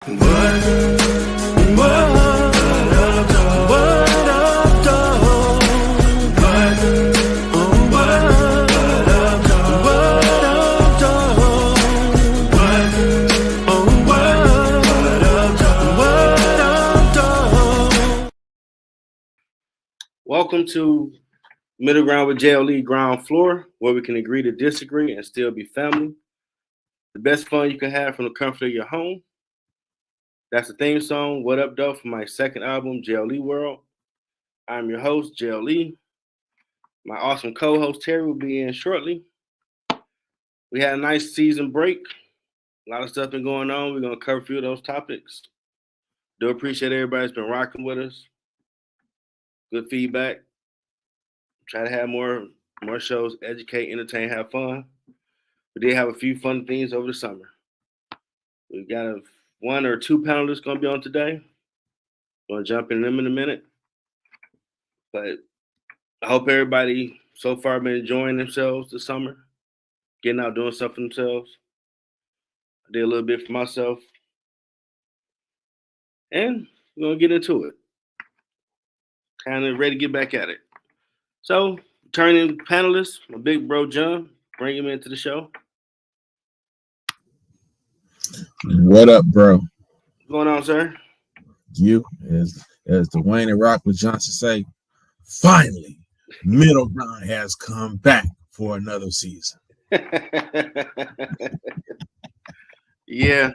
Welcome to Middle Ground with JLE Ground Floor, where we can agree to disagree and still be family. The best fun you can have from the comfort of your home. That's the theme song, What Up, Though, from my second album, JLE World. I'm your host, JLE. My awesome co-host, Teri, will be in shortly. We had a nice season break. A lot of stuff been going on. We're going to cover a few of those topics. Do appreciate everybody that's been rocking with us. Good feedback. Try to have more shows, educate, entertain, have fun. We did have a few fun things over the summer. We got one or two panelists going to be on today. Going to jump in them in a minute. But I hope everybody so far been enjoying themselves this summer, getting out doing stuff for themselves. I did a little bit for myself. And we're going to get into it. Kind of ready to get back at it. So, turning panelists, my big bro John, bring him into the show. What up, bro? What's going on, sir? You, as Dwayne and Rockwood Johnson say, finally, Middle Ground has come back for another season. Yeah.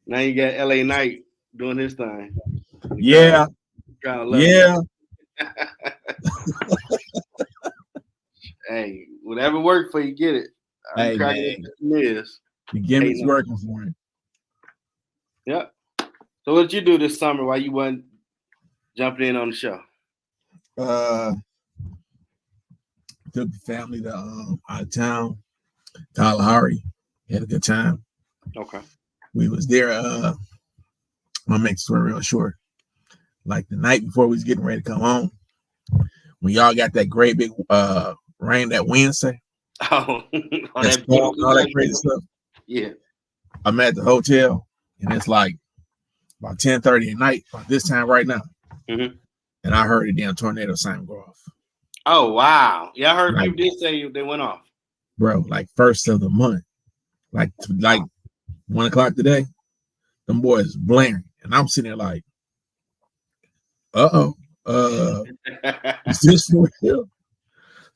Now you got LA Knight doing his thing. Yeah. Yeah. Hey, whatever worked for you, get it. Hey, man. The gimmick's working for him. Yep. So what did you do this summer while you wasn't jumping in on the show? Took the family to out of town, Kalahari. Had a good time. Okay. We was there. I'm gonna make the story real short. Like the night before we was getting ready to come home, when y'all got that great big rain that Wednesday. Oh, all that crazy stuff. Yeah. I'm at the hotel, and it's like about 10:30 at night, about this time right now. Mm-hmm. And I heard a damn tornado sign go off. Oh, wow. Yeah, I heard people did say they went off. Bro, like first of the month. Like 1 o'clock today, them boys blaring. And I'm sitting there like, is this for real?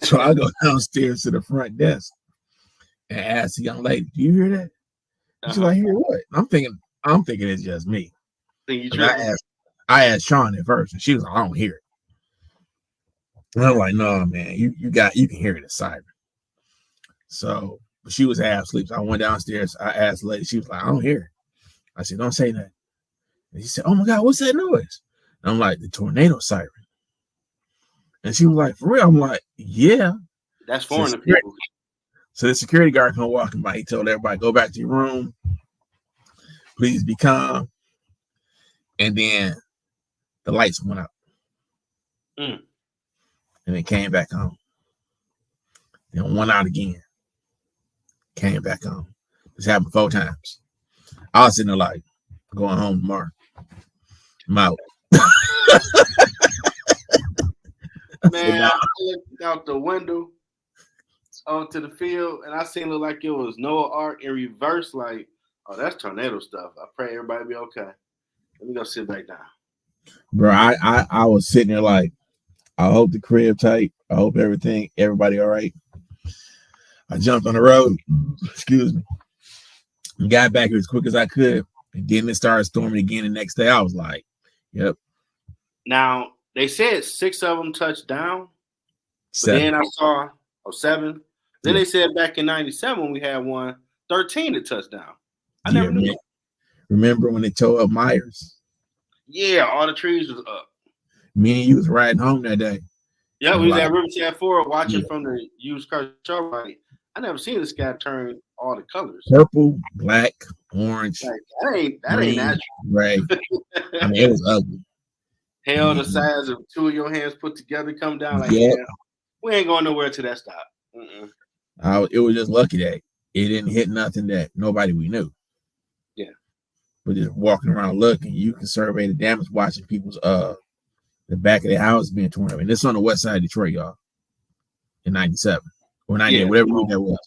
So I go downstairs to the front desk and ask the young lady, "Do you hear that?" She's like, "Hear what?" I'm thinking it's just me. I asked Sean at first, and she was like, "I don't hear it." And I'm like, "No, man, you can hear it, it's siren." So she was half asleep. So I went downstairs. I asked the lady. She was like, "I don't hear it." I said, "Don't say that." And she said, "Oh my God, what's that noise?" And I'm like, "The tornado siren." And she was like, "For real?" I'm like, "Yeah." That's foreign to people. So the security guard come walking by. He told everybody, "Go back to your room. Please be calm." And then the lights went out. And it came back on. Then went out again. Came back on. This happened 4 times. I was sitting there like, going home tomorrow. I'm out. Man, I looked out the window onto the field, and I seen it like it was Noah Ark in reverse. Like, oh, that's tornado stuff. I pray everybody be okay. Let me go sit back down. Bro, I was sitting there like, I hope the crib tight. I hope everybody all right. I jumped on the road. Excuse me. And got back here as quick as I could. And then it started storming again the next day. I was like, yep. Now, they said 6 of them touched down. 7. But then I saw 7. Then they said back in 97 when we had one, 13 that touched down. I never knew. Remember when they tore up Myers? Yeah, all the trees was up. Me and you was riding home that day. Yeah, we was at Riverside Ford watching from the used car show. Like, I never seen this guy turn all the colors. Purple, black, orange. Like, that ain't natural. Right. I mean, it was ugly. Hell, the size of 2 of your hands put together come down like that. We ain't going nowhere till that stop. It was just lucky that it didn't hit nothing that nobody we knew. Yeah. but just walking around looking, you can survey the damage watching people's the back of their house being torn up. And this on the west side of Detroit, y'all, in 97 or 98, whatever year that was.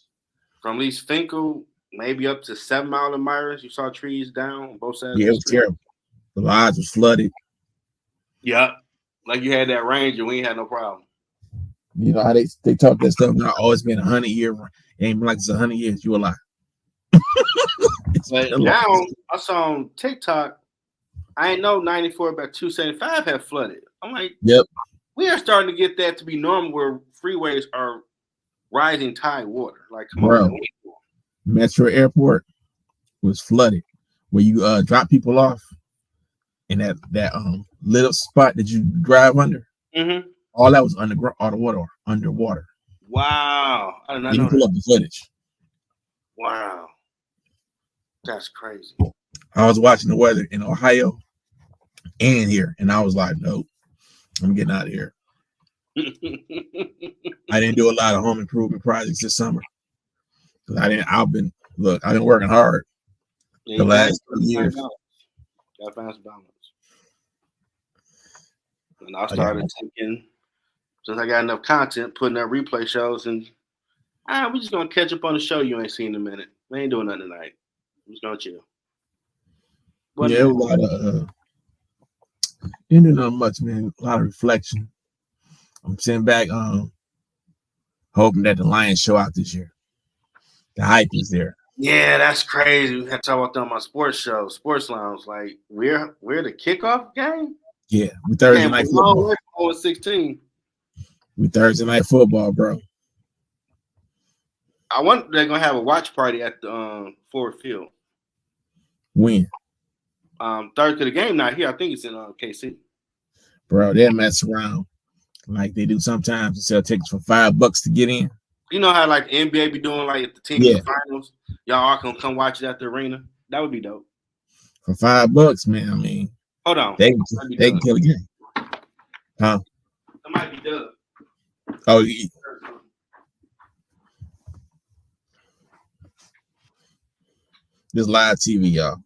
From East Finkel, maybe up to 7 Mile and Myers, you saw trees down on both sides. Yeah, it was terrible. The lodge was flooded. Yeah. Like you had that Ranger, we ain't had no problem. You know how they talk that stuff now. Oh, it's been 100 years. It ain't been like it's 100 years. You a lie. But now I saw on TikTok, I ain't know 94 by 275 had flooded. I'm like, yep. We are starting to get that to be normal where freeways are rising tide water. Like, come on. Metro Airport was flooded where you drop people off in that little spot that you drive under. Mm-hmm. All that was underwater. Wow. I did not know. You can pull up the footage. Wow. That's crazy. I was watching the weather in Ohio and here, and I was like, nope, I'm getting out of here. I didn't do a lot of home improvement projects this summer. I've been working hard the last 3 years. Gotta find some balance. And I started thinking, since I got enough content, putting up replay shows, and we're just gonna catch up on the show you ain't seen in a minute. We ain't doing nothing tonight. I'm just gonna chill. Yeah, a lot of didn't do nothing much, man. A lot of reflection. I'm sitting back, hoping that the Lions show out this year. The hype is there. Yeah, that's crazy. We had to talk about that on my sports show, Sports Lounge. Like, we're the kickoff game. Yeah, we Thursday night football. 16. We Thursday night football, bro. I wonder they're gonna have a watch party at the Ford Field. When? Thursday the game not here. I think it's in KC. Bro, they'll mess around like they do sometimes and sell tickets for $5 to get in. You know how like the NBA be doing like if the team in the finals, y'all all can come watch it at the arena. That would be dope. For $5, man. I mean, hold on. They can kill a game. Huh? That might be Doug. Oh, yeah. This live TV, y'all.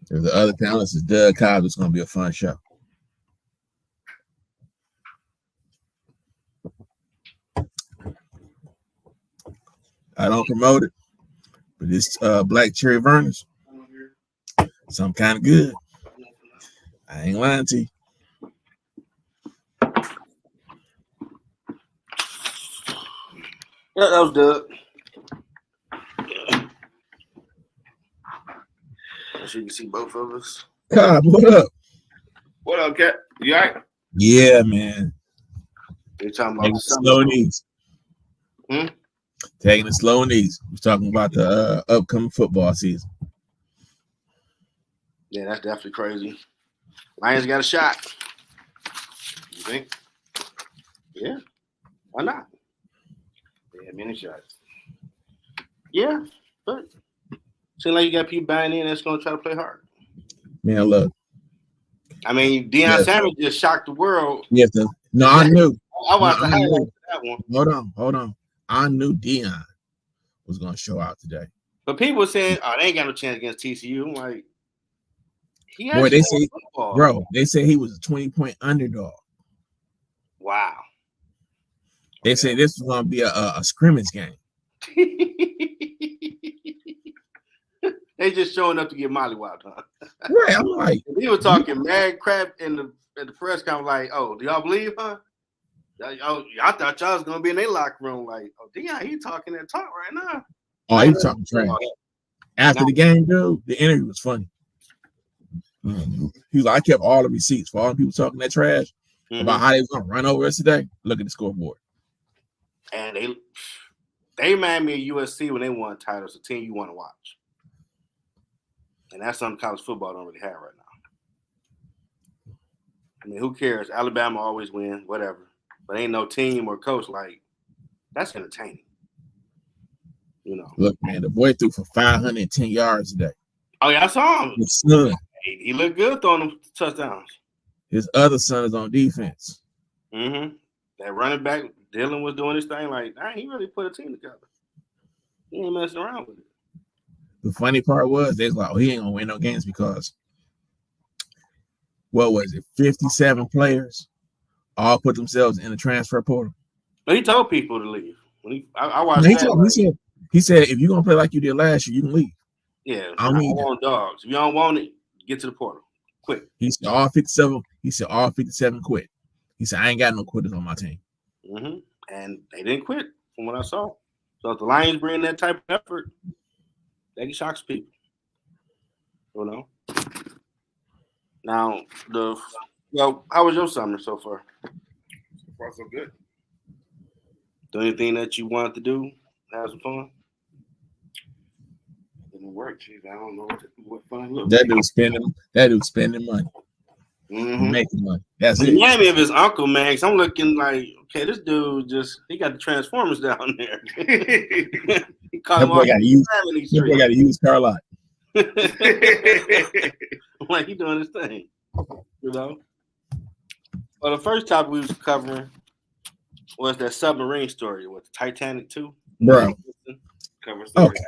There's the other panelist is Doug Cobb. It's going to be a fun show. I don't promote it, but this black cherry Vernors, some kind of good. I ain't lying to you. Yeah, that was Doug. Yeah. So you can see both of us. Cobb, what up? What up, Cat? You all right? Yeah, man. You're talking about slow and easy. Taking it slow and easy. We're talking about the upcoming football season. Yeah, that's definitely crazy. Lions got a shot. You think? Yeah. Why not? They had many shots. Yeah, but seems like you got people buying in that's going to try to play hard. Man, look. I mean, Deion Sanders just shocked the world. Yes, no, I knew. I watched the highlights of that one. Hold on. I knew Deion was going to show out today. But people were saying, "Oh, they ain't got no chance against TCU." I'm like, boy, they say, bro, they say he was a 20-point underdog. Wow. They say this was going to be a scrimmage game. They just showing up to get mollywopped, huh? Right, I'm like, he was talking mad crap in the press conference, like, "Oh, do y'all believe, huh? Oh, I thought y'all was gonna be in their locker room, like, oh, Deion, he talking that talk right now." Oh, he was talking trash. After the game, dude, the interview was funny. He was like, I kept all the receipts for all the people talking that trash about how they was gonna run over us today. Look at the scoreboard. And they remind me of USC when they won titles, a team you want to watch. And that's something college football don't really have right now. I mean, who cares? Alabama always wins, whatever. But ain't no team or coach like that's entertaining. You know. Look, man, the boy threw for 510 yards today. Oh, yeah, I saw him. His son. He looked good throwing them touchdowns. His other son is on defense. That running back, Dylan was doing his thing. Like, he really put a team together. He ain't messing around with it. The funny part was they was like, oh, he ain't gonna win no games because what was it? 57 players all put themselves in the transfer portal. But he told people to leave. When I watched No, that. He said, if you're gonna play like you did last year, you can leave. Yeah, I want dogs. If you don't want it, get to the portal. Quick. He said all 57. He said all 57 quit. He said I ain't got no quitters on my team. Mm-hmm. And they didn't quit from what I saw. So if the Lions bring that type of effort, they can shock people. You know. Now how was your summer so far? So far, so good. Do anything that you wanted to do? Have some fun? Didn't work, chief. I don't know what fun looks. That dude spending money. Mm-hmm. Making money. That's it. Remind me of his uncle, man. Cause I'm looking like, okay, this dude he got the Transformers down there. He That boy got to use car lot. Like he doing his thing, you know. Well, the first topic we was covering was that submarine story with Titanic 2. Bro. Okay.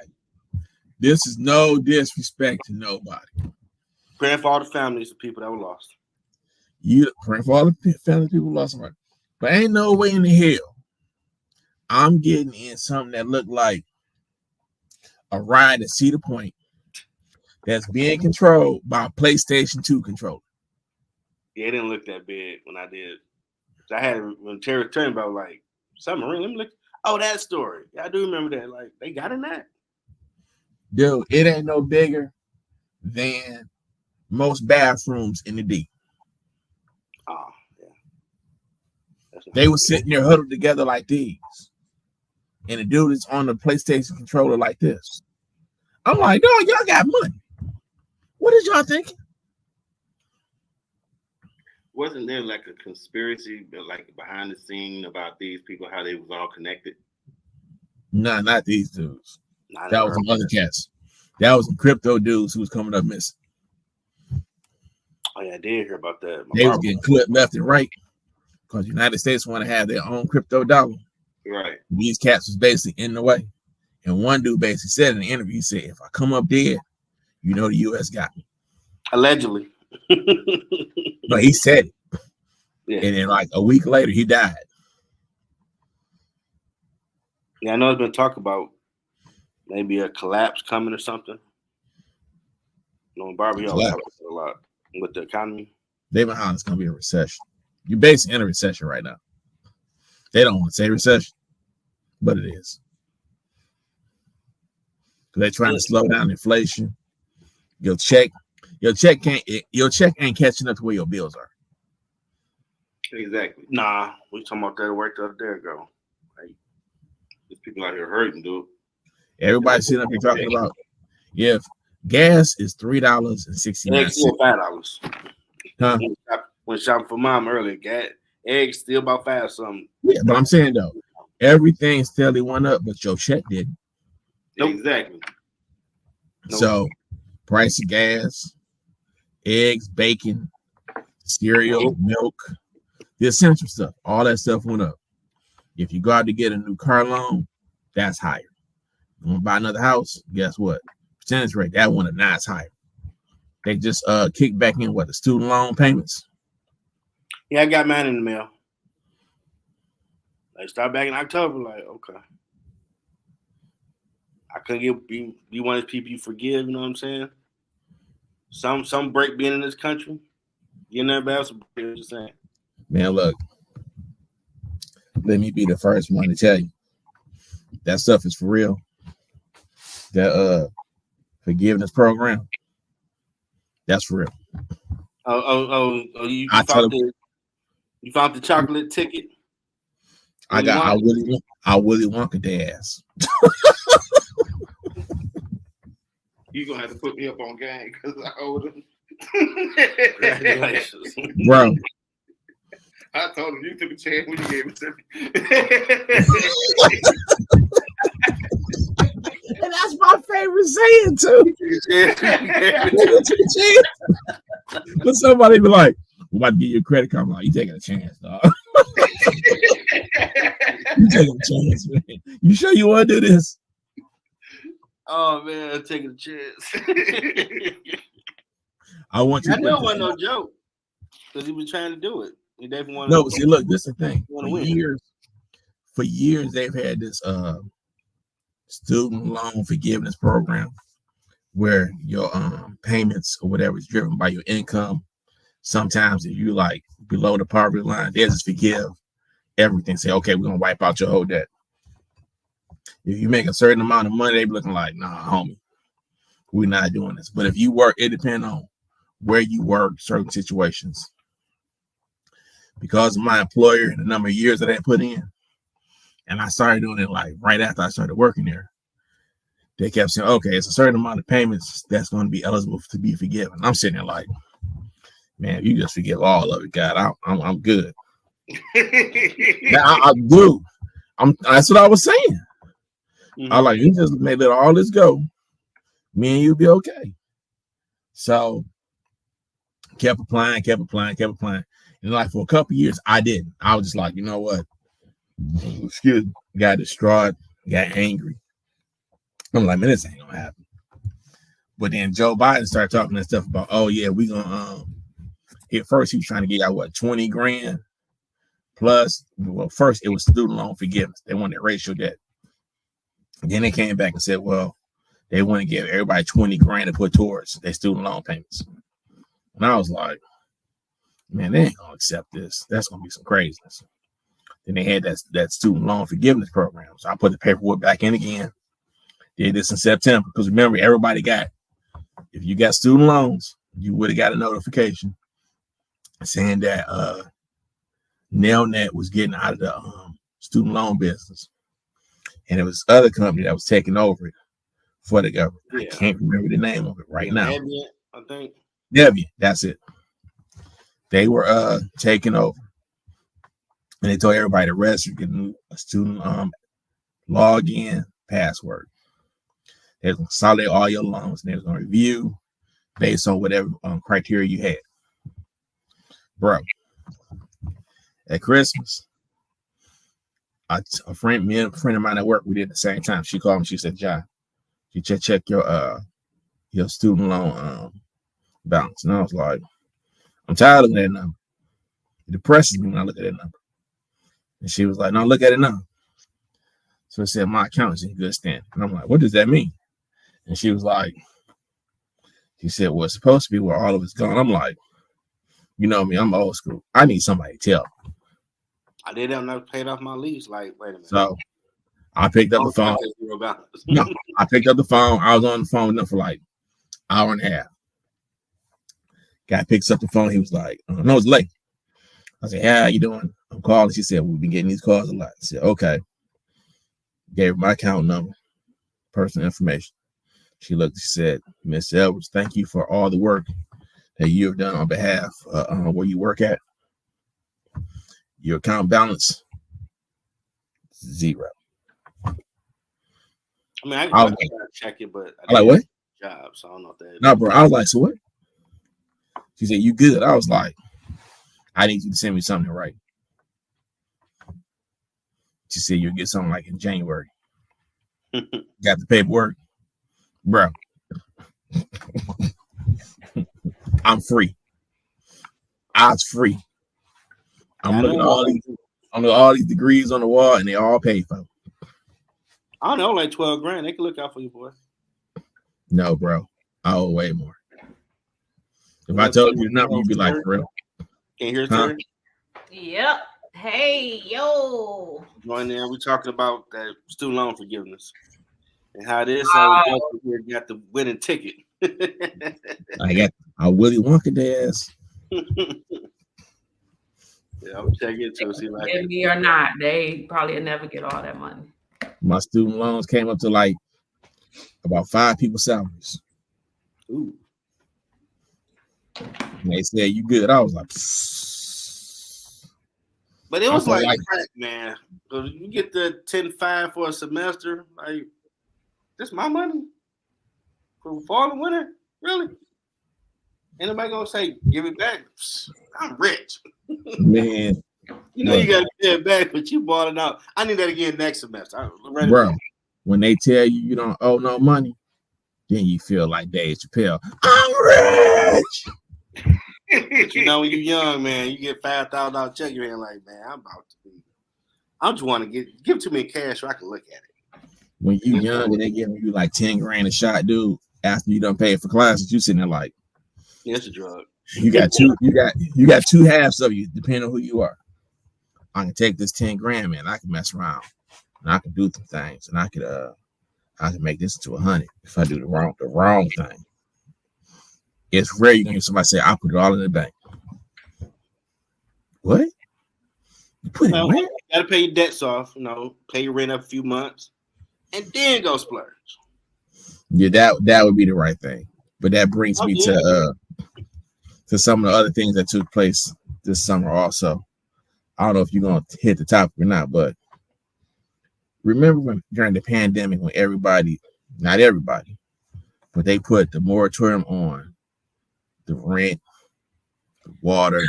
This is no disrespect to nobody. Praying for all the families of people that were lost. You praying for all the family people lost somebody. But ain't no way in the hell I'm getting in something that looked like a ride at Cedar Point that's being controlled by a PlayStation 2 controller. Yeah, it didn't look that big when I did. I had when Teri turned about like submarine. Let me look. Oh, that story. Yeah, I do remember that. Like they got in that. Dude, it ain't no bigger than most bathrooms in the D. Oh, yeah. They were sitting there huddled together like these. And the dude is on the PlayStation controller like this. I'm like, dog, y'all got money. What is y'all thinking? Wasn't there like a conspiracy, like behind the scene about these people, how they was all connected? Nah, not these dudes. That was some other cats. That was some crypto dudes who was coming up missing. Oh yeah, I did hear about that. They was getting clipped left and right because the United States want to have their own crypto dollar. Right. These cats was basically in the way. And one dude basically said in the interview, he said, if I come up dead, you know the U.S. got me. Allegedly. But he said it. Yeah. And then like a week later, he died. Yeah, I know it's been talk about maybe a collapse coming or something. You know, Barbie always talks about a lot with the economy. They've been honest, it's going to be a recession. You're basically in a recession right now. They don't want to say recession, but it is. They're trying to slow down inflation. Your check ain't catching up to where your bills are. Exactly. Nah, we talking about that work the other day ago. Like, there's people out here hurting, dude. Everybody sitting up here talking about, if gas is $3.69. Eggs still $5. Huh? When shopping for mom earlier, eggs still about $5 something. Yeah, but I'm saying though, everything steadily went up, but your check didn't. Nope. Exactly. So, price of gas, eggs, bacon, cereal, milk, the essential stuff, all that stuff went up. If you go out to get a new car loan, that's higher. You want to buy another house? Guess what? Percentage rate, that one, now it's higher. They just kick back in the student loan payments. Yeah, I got mine in the mail. They start back in October. Like, okay, I couldn't be one of those people you forgive. You know what I'm saying? Some break being in this country. You know about some break. Just saying. Man, look. Let me be the first one to tell you that stuff is for real. That forgiveness program, that's for real. You found the chocolate ticket. I Willy Wonka the ass. You're gonna have to put me up on game because I owed him. Congratulations. Bro. I told him you took a chance when you gave it to me. And that's my favorite saying too. But somebody be like, "I'm about to give you a credit card." I'm like, "You taking a chance, dog? You taking a chance, man? You sure you want to do this?" Oh man, taking a chance. I want you. I to know it put wasn't no joke because he was trying to do it. He definitely wanted. No, see, look, this is the thing. wanna win. For years, they've had this student loan forgiveness program where your payments or whatever is driven by your income. Sometimes if you like below the poverty line, they just forgive everything. Say, okay, we're gonna wipe out your whole debt. If you make a certain amount of money, they be looking like, nah, homie, we're not doing this. But if you work, it depends on where you work, certain situations. Because of my employer and the number of years that I put in, and I started doing it like right after I started working there, they kept saying, okay, it's a certain amount of payments that's going to be eligible to be forgiven. I'm sitting there like, man, you just forgive all of it, God. I'm good. I do. That's what I was saying. Mhm. I like, you just may let all this go. Me and you be okay. So kept applying. And like for a couple of years, I didn't. I was just like, you know what? Excuse me. Got distraught, got angry. I'm like, man, this ain't gonna happen. But then Joe Biden started talking that stuff about, oh yeah, we gonna at first he was trying to get out 20 grand plus. Well, first it was student loan forgiveness. They wanted to raise your debt. And then they came back and said, well, they want to give everybody 20 grand to put towards their student loan payments. And I was like, man, they ain't gonna accept this. That's gonna be some craziness. Then they had that student loan forgiveness program. So I put the paperwork back in again. Did this in September. Because remember, everybody got, if you got student loans, you would have got a notification saying that Nelnet was getting out of the student loan business. And it was other company that was taking over it for the government. Yeah. I can't remember the name of it right now. Debian, I think. Debian, that's it. They were taking over. And they told everybody to register, get a student login password. They're going to consolidate all your loans, and they're going to review based on whatever criteria you had. Bro, at Christmas, a friend of mine at work, we did at the same time. She called me. She said, John, you check your student loan balance. And I was like, I'm tired of that number. It depresses me when I look at that number. And she was like, no, look at it now. So it said, my account is in good standing. And I'm like, what does that mean? And she was like, she said, well, it's supposed to be where all of it's gone. I'm like, you know me, I'm old school. I need somebody to tell me. I did have not paid off my lease. Like, wait a minute. So I picked up the phone. No, I picked up the phone. I was on the phone with them for like an hour and a half. Guy picks up the phone. He was like, no, it's late. I said, hey, how you doing? I'm calling. She said, we've been getting these calls a lot. I said, okay. Gave her my account number, personal information. She looked, she said, Miss Edwards, thank you for all the work that you have done on behalf where you work at. Your account balance, 0. I mean, I can check it, but I like, what? Job, so I don't know if that. No, bro. I was like, so what? She said, you good? I was like, I need you to send me something to write. She said, you'll get something like in January. Got the paperwork. Bro. I'm free. I was free. I'm looking at all these degrees on the wall, and they all paid for. I don't know, like 12 grand. They can look out for you, boy. No, bro. I owe way more. If I told you the number, you'd be like, for real. Can you hear Teri? Yep. Hey, yo. Join there. We're talking about that student loan forgiveness and how this got the winning ticket. I got a Willy Wonka ass. Yeah, I'm checking it to see like me or not. They probably never get all that money. My student loans came up to like about 5 people's salaries. Ooh. And they said, you good? I was like, but it was like crack, man. Because you get the 10-5 for a semester, like, this my money for fall and winter? Really? Anybody gonna say, give it back? I'm rich. Man. You know you gotta pay it back, but you bought it out. I need that again next semester. Bro, when they tell you you don't owe no money, Then you feel like Dave Chappelle. I'm rich. But you know, when you're young, man, you get $5,000 check, you're in like, man, I'm about to be. I just want to give to me cash so I can look at it. When you young and they giving you like 10 grand a shot, dude, after you done paid for classes, you sitting there like, yeah, it's a drug. You got two halves of you, depending on who you are. I can take this 10 grand, man. I can mess around and I can do some things, and I can make this into 100 if I do the wrong thing. It's rare you can hear somebody say, I put it all in the bank. What? You put it where? You gotta pay your debts off, pay your rent up a few months, and then go splurge. Yeah, that would be the right thing. But that brings me to some of the other things that took place this summer also. I don't know if you're gonna hit the topic or not, but remember when during the pandemic when everybody, not everybody, but they put the moratorium on the rent, the water,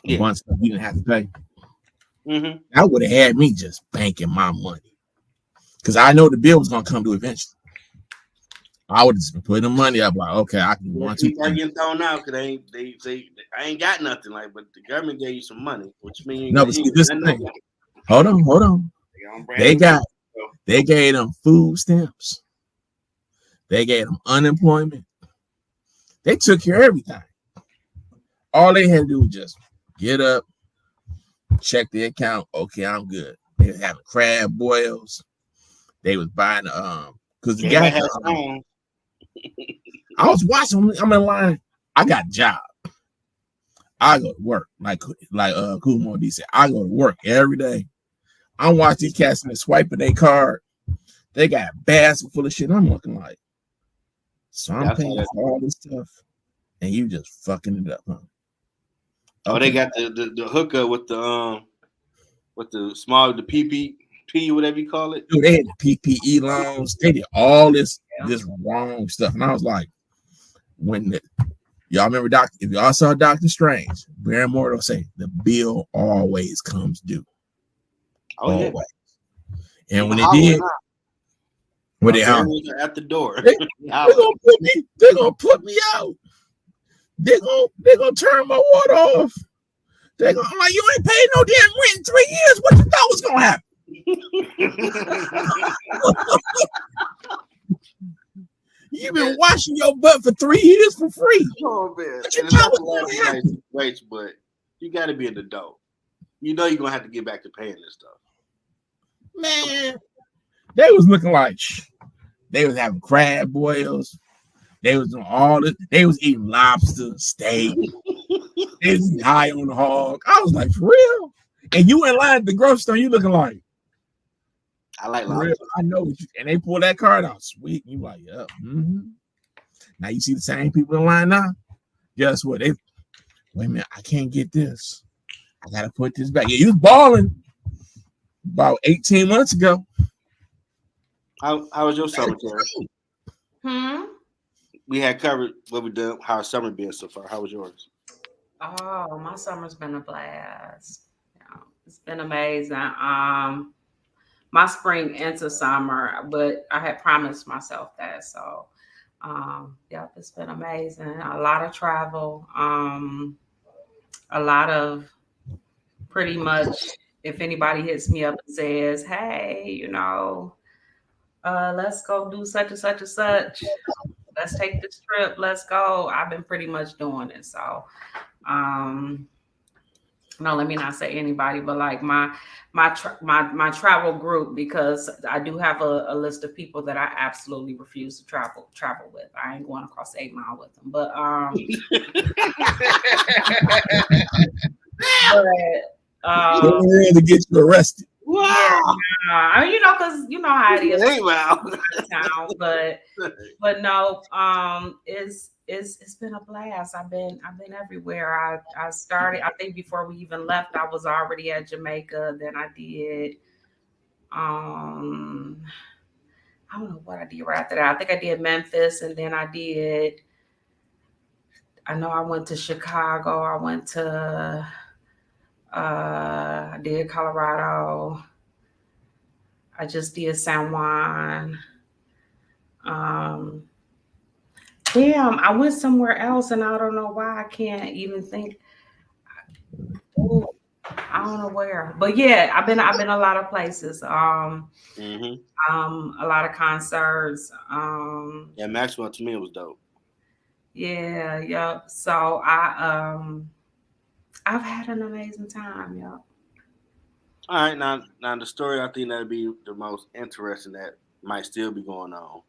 a bunch of stuff you didn't have to pay. Mm-hmm. That would have had me just banking my money because I know the bill was gonna come due eventually. I would just put the money up like, okay, I can want to. People are getting thrown out because they I ain't got nothing but the government gave you some money, which means no. But see, this thing. Hold on. They gave them food stamps. They gave them unemployment. They took care of everything. All they had to do was just get up, check the account. Okay, I'm good. They were having crab boils. They was buying because the guy had I was watching. I'm in line. I got a job. I go to work like Kumo D said. I go to work every day. I'm watching these cats and they're swiping their card. They got a basket full of shit. I'm looking like, so I'm paying for all this stuff, and you just fucking it up, huh? Oh, they got the hookup with the PPP, whatever you call it. Dude, they had the PPE loans. They did all this wrong stuff, and I was like, y'all remember if y'all saw Doctor Strange, Barrymore will say the bill always comes due. Oh always. Yeah. And when it did, when they at the door, they're gonna put me out. They're gonna turn my water off. They're gonna like, you ain't paid no damn rent in 3 years. What you thought was gonna happen? You've been washing your butt for 3 years for free. Oh man, but you got to be an adult. You know you're gonna have to get back to paying this stuff. Man, they was looking like they was having crab boils. They was doing all this. They was eating lobster, steak. They was high on the hog. I was like, for real? And you in line at the grocery store, you looking like, I like lobster. I know. And they pull that card out, sweet. You like, yeah. Mm-hmm. Now you see the same people in line now. Guess what? Wait a minute, I can't get this. I gotta put this back. Yeah, you was balling about 18 months ago. How was your summer, Teri? We had covered what we done, how summer been so far. How was yours? Oh, my summer's been a blast. Yeah, it's been amazing. My spring into summer, but I had promised myself that. So, it's been amazing. A lot of travel. A lot of pretty much, if anybody hits me up and says, hey, let's go do such and such and such. Let's take this trip. Let's go. I've been pretty much doing it. So, no, let me not say anybody, but like my travel group, because I do have a list of people that I absolutely refuse to travel with. I ain't going across the 8 Mile with them, but to get you arrested. Wow. Yeah, because you know how it is. But no, it's been a blast. I've been everywhere. I started, I think before we even left, I was already at Jamaica. Then I did I don't know what I did right after that. I think I did Memphis, and then I went to Chicago. I went to I did Colorado. I just did San Juan. Damn, I went somewhere else and I don't know why I can't even think. Ooh, I don't know where. But yeah, I've been a lot of places. Mm-hmm. A lot of concerts. Yeah, Maxwell to me was dope. Yeah, yep. So I've had an amazing time, yep. All right, now the story I think that'd be the most interesting that might still be going on.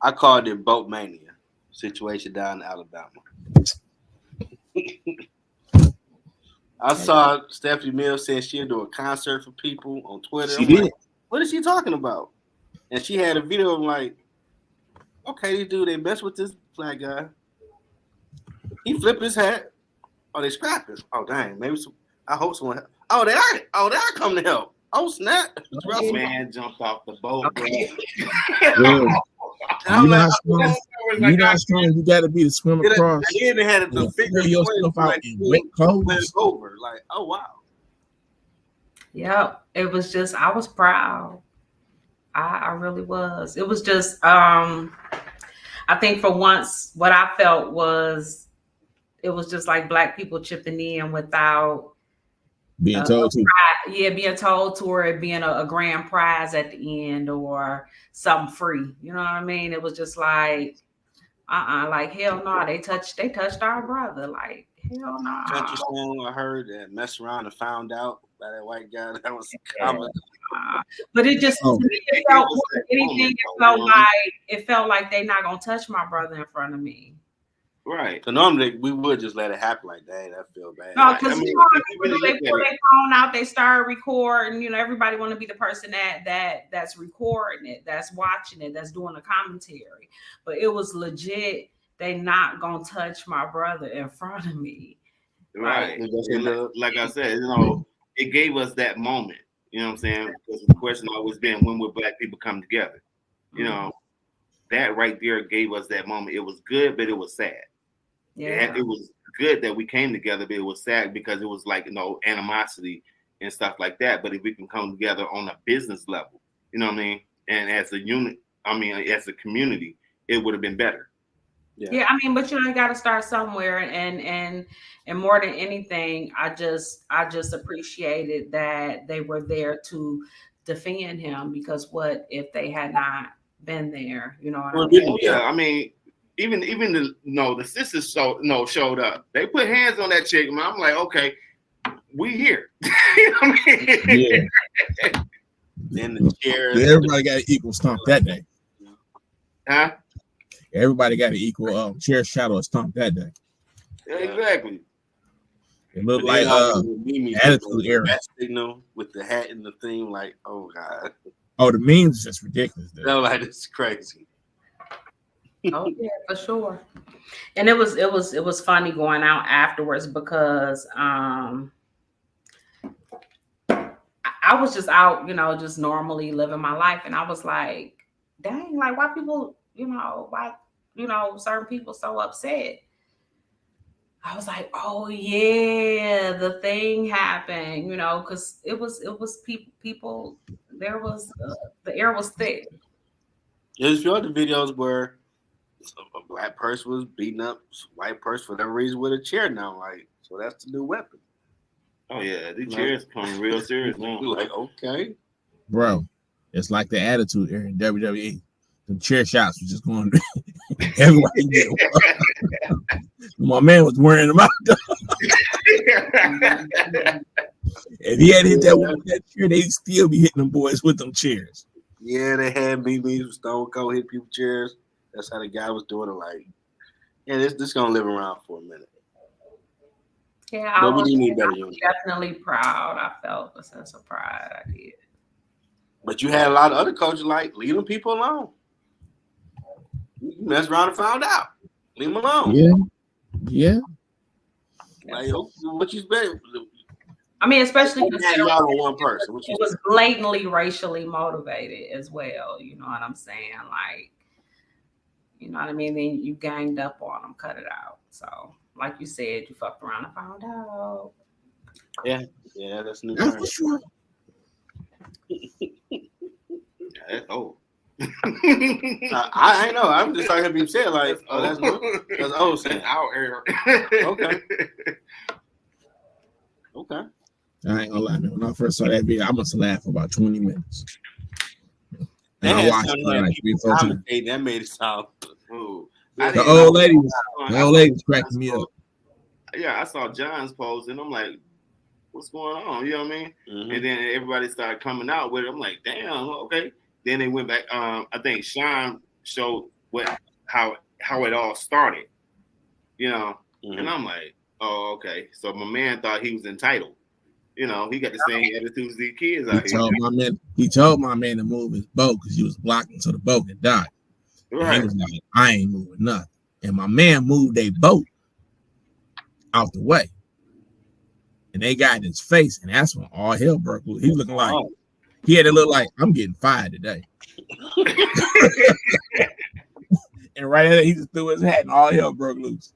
I called it boat mania situation down in Alabama. I saw Stephanie Mills saying she'll do a concert for people on Twitter. She I'm did. like, what is she talking about? And she had a video of like, okay, these dude, they mess with this black guy. He flipped his hat. Oh, they scrapping. Oh, dang. Maybe some. I hope someone. Oh, they are. Oh, they are coming to help. Oh, snap. It's Russell. Man jumped off the boat, bro. Well, And I'm you like, not strong. You not strong. You got to be to swim across. and then they had the and figure figure yourself out like, in wet clothes. over. Like, oh wow. Yep. It was just I was proud. I really was. It was just I think for once what I felt was it was just like black people chipping in without Being told to. being told to, or it being a grand prize at the end or something free. You know what I mean? It was just like, like hell no, they touched our brother. Like hell no. Country song I heard that messed around and found out by that white guy. That was common. But it just to me, it felt more than anything. It felt like they not gonna touch my brother in front of me. Right. So normally we would just let it happen like that. That feel bad. No, because really they pull their phone out, they start recording. You know, everybody want to be the person that's recording it, that's watching it, that's doing the commentary. But it was legit. They not gonna touch my brother in front of me. Right. Like I said, you know, it gave us that moment. You know what I'm saying? Because the question always been, when will black people come together? You know, that right there gave us that moment. It was good, but it was sad. Yeah. It was good that we came together, but it was sad because it was like, you know, animosity and stuff like that. But if we can come together on a business level, you know what I mean? And as a unit, as a community, it would have been better. Yeah, I mean, but you know, you got to start somewhere, and more than anything, I just appreciated that they were there to defend him, because what if they had not been there? You know what I mean? Yeah, I mean, even the sisters showed up. They put hands on that chick, man. I'm like, okay, we here. You know what I mean? Yeah. Then the chairs. Everybody got an equal stomp that day. Huh? Everybody got an equal chair shadow stomp that day. Yeah, exactly. It looked like attitude era. Signal with the hat and the theme, like, oh god. Oh, the memes is just ridiculous. They're like, this is crazy. Oh yeah, for sure. And it was funny going out afterwards because I was just out, you know, just normally living my life, and I was like, dang, like why people, certain people so upset. I was like, oh yeah, the thing happened, you know, because it was people. There was the air was thick. There's a few other videos where a black person was beating up a white person for whatever reason with a chair now, like, so that's the new weapon. Oh yeah, these chairs come real serious now. Like, okay, bro, it's like the attitude era in WWE. The chair shots was just going. Everybody did. My man was wearing them out. If he had hit that one with that chair, they'd still be hitting them boys with them chairs. Yeah, they had BBs with Stone Cold hit people chairs. That's how the guy was doing it. Like, yeah, this gonna live around for a minute. Yeah, I was better definitely proud. I felt a sense of pride. I did. But you had a lot of other coaches like, leave them people alone. You messed around and found out. Leave them alone. Yeah. Like, what you expect? I mean, especially considering one person. It was blatantly racially motivated as well. You know what I'm saying? Like, you know what I mean? Then you ganged up on them, cut it out. So, like you said, you fucked around and found out. Yeah, that's new. That's for sure. That's old. I ain't know. I'm just talking people said like, oh, that's new. That's old saying. That's our era. Okay. Okay. I ain't gonna lie, man. When I first saw that video, I must have laughed for about 20 minutes. And That I had watched something it like like 3 people 4 times. commentate. That made it sound. Ooh. The old lady was cracking me up. Yeah, I saw John's post and I'm like, what's going on? You know what I mean? Mm-hmm. And then everybody started coming out with it. I'm like, damn, okay. Then they went back. I think Sean showed how it all started. You know, and I'm like, oh, okay. So my man thought he was entitled. You know, he got the same attitude as these kids out here. He told my man to move his boat because he was blocking so the boat could die. Right. And he was like, I ain't moving nothing. And my man moved their boat out the way. And they got in his face, and that's when all hell broke loose. He was looking like he had to look like I'm getting fired today. And right there, he just threw his hat and all hell broke loose.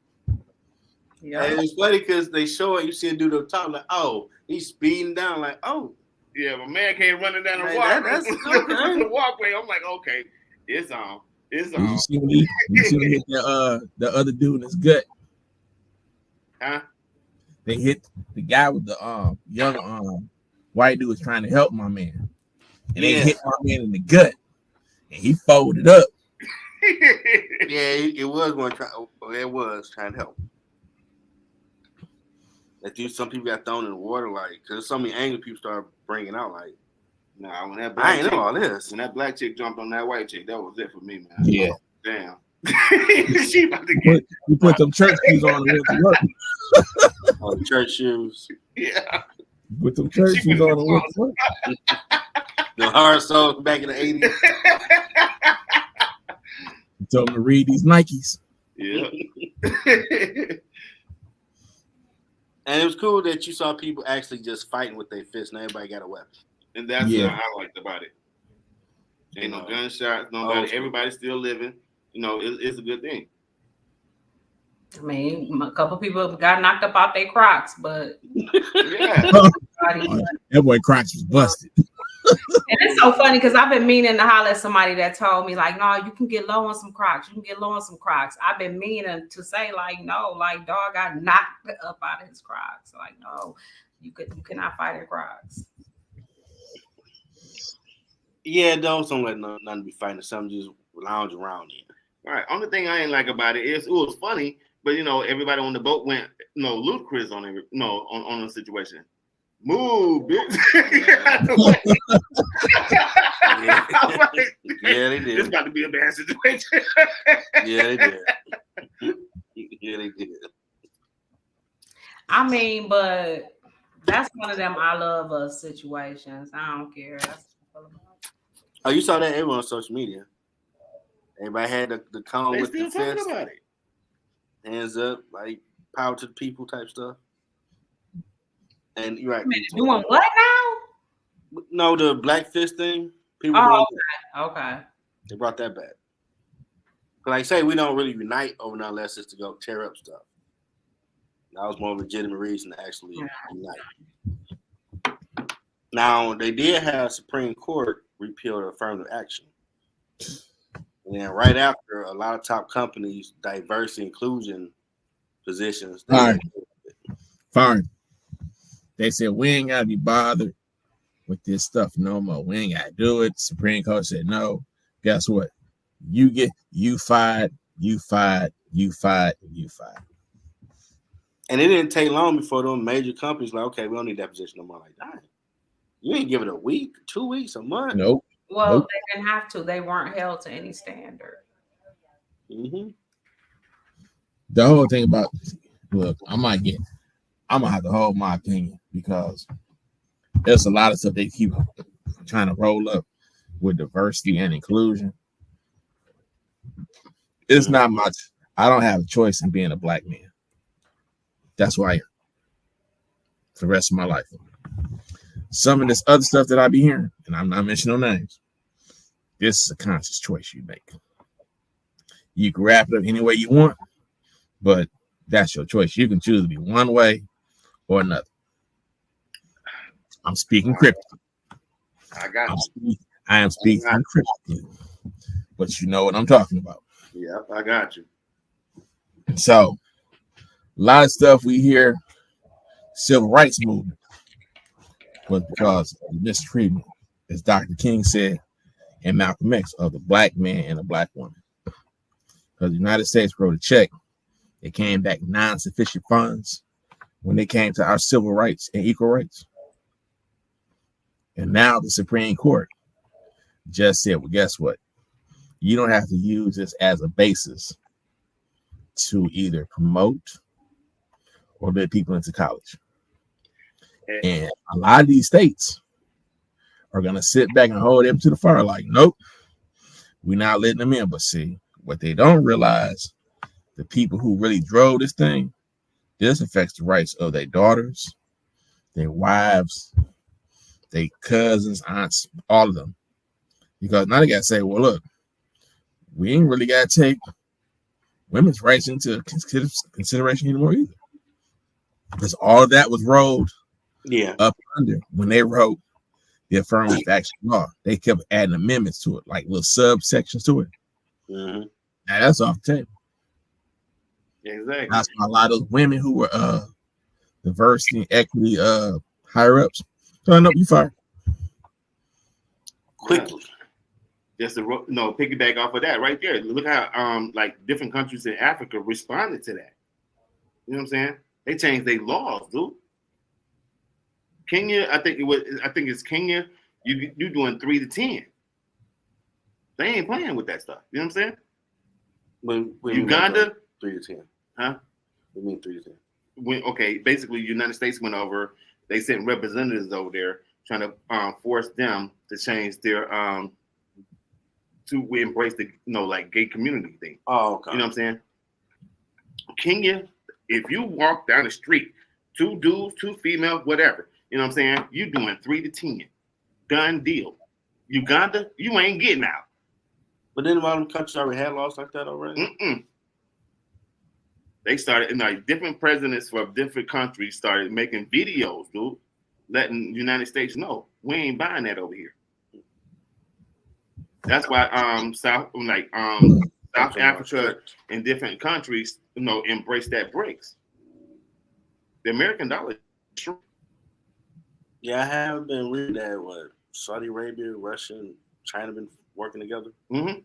Yeah, and it's funny because they show it, you see a dude up top, like, oh, he's speeding down, like, oh. Yeah, my man came running down the walkway. I'm like, okay, it's on. It's on. You see when he hit the other dude in his gut? Huh? They hit the guy with the young white dude was trying to help my man. And they hit my man in the gut. And he folded up. Yeah, it was trying to help. Some people got thrown in the water, like, because so many angry people started bringing out, like, nah, when that I ain't know all this. When that black chick jumped on that white chick, that was it for me, man. Yeah. Damn. She about to get. You put them church shoes on and went to work. Oh, the church shoes. Yeah. With them church shoes on and went to work. The hard soles back in the 80s. You told them to read these Nikes. Yeah. And it was cool that you saw people actually just fighting with their fists and everybody got a weapon. And that's what I liked about it. Ain't no gunshots, nobody. Everybody's still living. You know, it's a good thing. I mean, a couple people got knocked up out their Crocs, but that boy Crocs was busted. And it's so funny because I've been meaning to holler at somebody that told me, like, no, you can get low on some Crocs. You can get low on some Crocs. I've been meaning to say, like, no, like, dog got knocked up out of his Crocs. Like, no, you cannot fight in Crocs. Yeah, don't let nothing be fighting. Something just lounge around in. All right. Only thing I ain't like about it is it was funny, but you know, everybody on the boat went ludicrous on it. On the situation. Move, bitch. Yeah, they did. It's about to be a bad situation. Yeah, they did. Yeah, they did. I mean, but that's one of them I love us situations. I don't care. Oh, you saw that everyone on social media. Everybody had the cone with the fist. About it. Hands up, like power to the people type stuff. And you're right. Doing what now? No, the black fist thing. People okay. They brought that back. But like I say, we don't really unite over nothing unless it's to go tear up stuff. That was more legitimate reason to actually unite. Now, they did have Supreme Court repeal the affirmative action. And then right after, a lot of top companies, diversity inclusion positions. Fine. They said, we ain't got to be bothered with this stuff no more. We ain't got to do it. Supreme Court said, no. Guess what? You fired. And it didn't take long before those major companies like, okay, we don't need that position no more. Like, dang, you ain't give it a week, 2 weeks, a month. Nope. Well, they didn't have to. They weren't held to any standard. Mm-hmm. The whole thing about, look, I'm gonna have to hold my opinion because there's a lot of stuff they keep trying to roll up with diversity and inclusion. It's not much. I don't have a choice in being a black man. That's who I am for the rest of my life. Some of this other stuff that I be hearing, and I'm not mentioning no names, this is a conscious choice you make. You can wrap it up any way you want, but that's your choice. You can choose to be one way or another. I'm speaking cryptic. I got I am speaking cryptic. but you know what I'm talking about. Yep, I got you. So, a lot of stuff we hear, civil rights movement, was because of the mistreatment, as Dr. King said, and Malcolm X, of the black man and the black woman. Because the United States wrote a check, it came back non-sufficient funds when it came to our civil rights and equal rights. And now the Supreme Court just said, well, guess what? You don't have to use this as a basis to either promote or let people into college. And a lot of these states are going to sit back and hold them to the fire like, nope, we're not letting them in. But see, what they don't realize, the people who really drove this thing, this affects the rights of their daughters, their wives, their cousins, aunts, all of them. Because now they got to say, well, look, we ain't really got to take women's rights into consideration anymore either. Because all of that was rolled up under when they wrote the affirmative action law. They kept adding amendments to it, like little subsections to it. Mm-hmm. Now that's off the table. Exactly. That's why a lot of those women who were diversity and equity higher ups. So I know you fired Quickly. Just to piggyback off of that right there. Look how like different countries in Africa responded to that. You know what I'm saying? They changed their laws, dude. Kenya, I think it's Kenya. You doing 3 to 10. They ain't playing with that stuff. You know what I'm saying? When Uganda, 3 to 10. huh? We mean 3 to 10. Basically, the United States went over. They sent representatives over there trying to force them to change their to embrace the like gay community thing. Oh, okay. You know what I'm saying? Kenya, if you walk down the street, 2 dudes, 2 females, whatever, you know what I'm saying? You doing 3 to 10. Done deal. Uganda, you ain't getting out. But then a lot of countries already had laws like that already. They started, like different presidents from different countries started making videos, dude, letting the United States know we ain't buying that over here. That's why South Africa and different countries, embrace that BRICS. The American dollar. Yeah, I have been reading that what Saudi Arabia, Russia, and China been working together. Mm-hmm.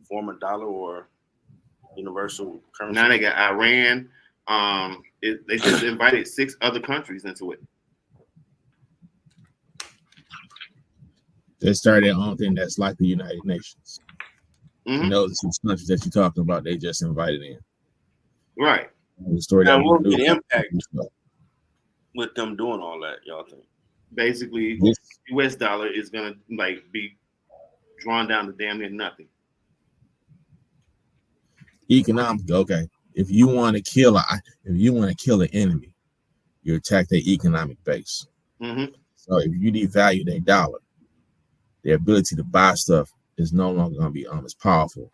Form a dollar or universal currency. Now they got Iran. They just invited 6 other countries into it. They started their own thing that's like the United Nations. Mm-hmm. You know, the 6 countries that you're talking about, they just invited in. Right. The story Now, that what would be the impact with them doing all that, y'all think? Basically, U.S. dollar is gonna be drawn down to damn near nothing. Economic, okay. If you want to kill an enemy, you attack their economic base. Mm-hmm. So if you devalue their dollar, their ability to buy stuff is no longer going to be as powerful.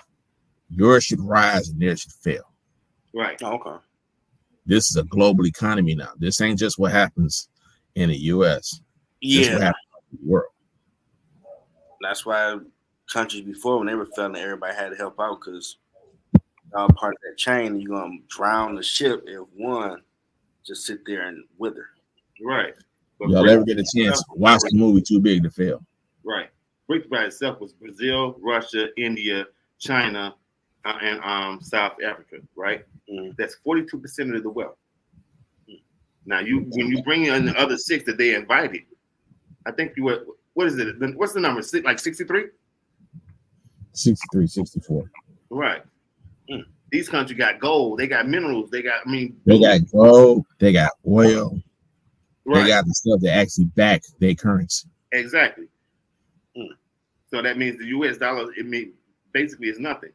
Yours should rise and theirs should fail. Right. Oh, okay. This is a global economy now. This ain't just what happens in the U.S. Yeah. This is what happens in the world. That's why countries before, when they were failing, everybody had to help out because y'all part of that chain, and you're going to drown the ship if one just sit there and wither. Right. But Y'all ever get a chance, watch the movie Too Big to Fail. Right. BRICS by itself was Brazil, Russia, India, China, and South Africa, right? Mm-hmm. That's 42% of the wealth. Now, when you bring in the other 6 that they invited, I think you were, what is it? What's the number? Like 63? 63, 64. Right. These countries got gold. They got minerals. They got gold. They got oil. Right. They got the stuff that actually back their currency. Exactly. So that means the U.S. dollar, basically is nothing.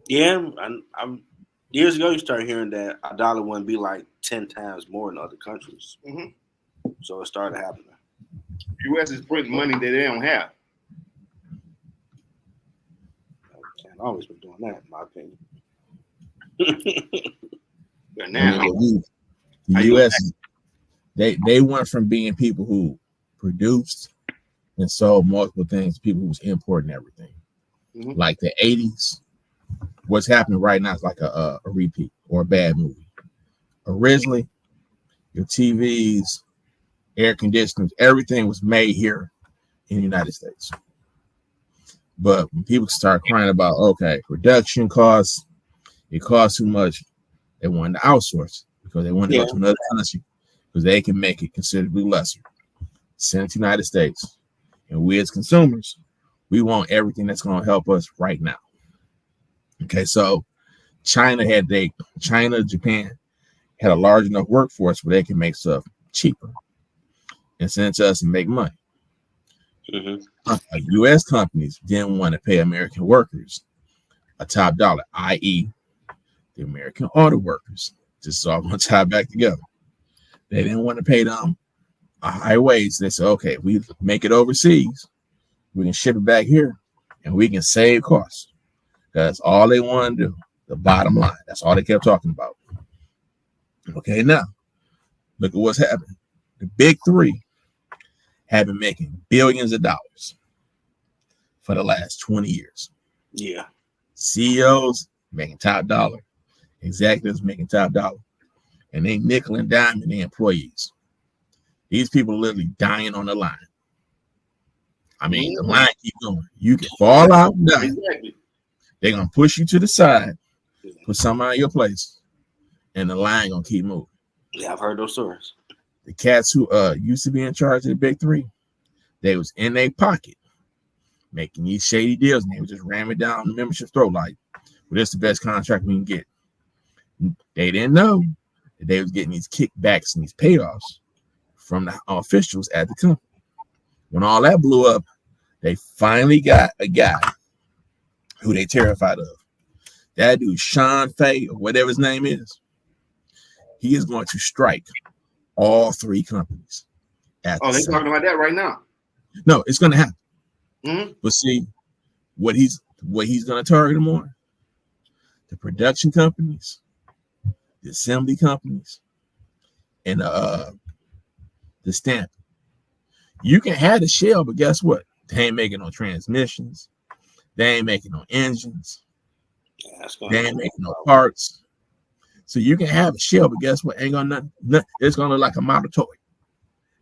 Yeah, I'm years ago you started hearing that a dollar wouldn't be like 10 times more in other countries. Mm-hmm. So it started happening. U.S. is printing money that they don't have. Can't always been doing that, in my opinion. But now, the U.S. they went from being people who produced and sold multiple things to people who was importing everything. Mhm. Like the 80s, what's happening right now is like a repeat or a bad movie. Originally, your TVs, air conditioners, everything was made here in the United States. But when people start crying about, okay, production costs, it costs too much, they wanted to outsource because they wanted to go to another country because they can make it considerably lesser. Send it to the United States. And we as consumers, we want everything that's going to help us right now. Okay, so China, Japan had a large enough workforce where they can make stuff cheaper and send it to us and make money. Mm-hmm. U.S. companies didn't want to pay American workers a top dollar, i.e., the American auto workers. Just all going to tie back together. They didn't want to pay them a high wage. They said, okay, if we make it overseas, we can ship it back here and we can save costs. That's all they want to do. The bottom line. That's all they kept talking about. Okay, now look at what's happening. The big three have been making billions of dollars for the last 20 years. Yeah. CEOs making top dollar, executives making top dollar, and they nickel and diming their employees. These people are literally dying on the line. I mean, the line keep going. You can fall out and die. Exactly. They're gonna push you to the side, put somebody in your place, and the line gonna keep moving. Yeah, I've heard those stories. The cats who used to be in charge of the big three, they was in their pocket making these shady deals, and they would just ram it down the membership's throat like, well, this is the best contract we can get. They didn't know that they was getting these kickbacks and these payoffs from the officials at the company. When all that blew up, they finally got a guy who they terrified of. That dude, Sean Fay, or whatever his name is, he is going to strike all three companies. They're talking about that right now. No, it's going to happen. Mm-hmm. But see, what he's going to target them on, the production companies, the assembly companies, and the stamp. You can have the shell, but guess what? They ain't making no transmissions. They ain't making no engines. Yeah, they ain't making no parts. So you can have a shell, but guess what? Ain't gonna nothing. It's gonna look like a model toy.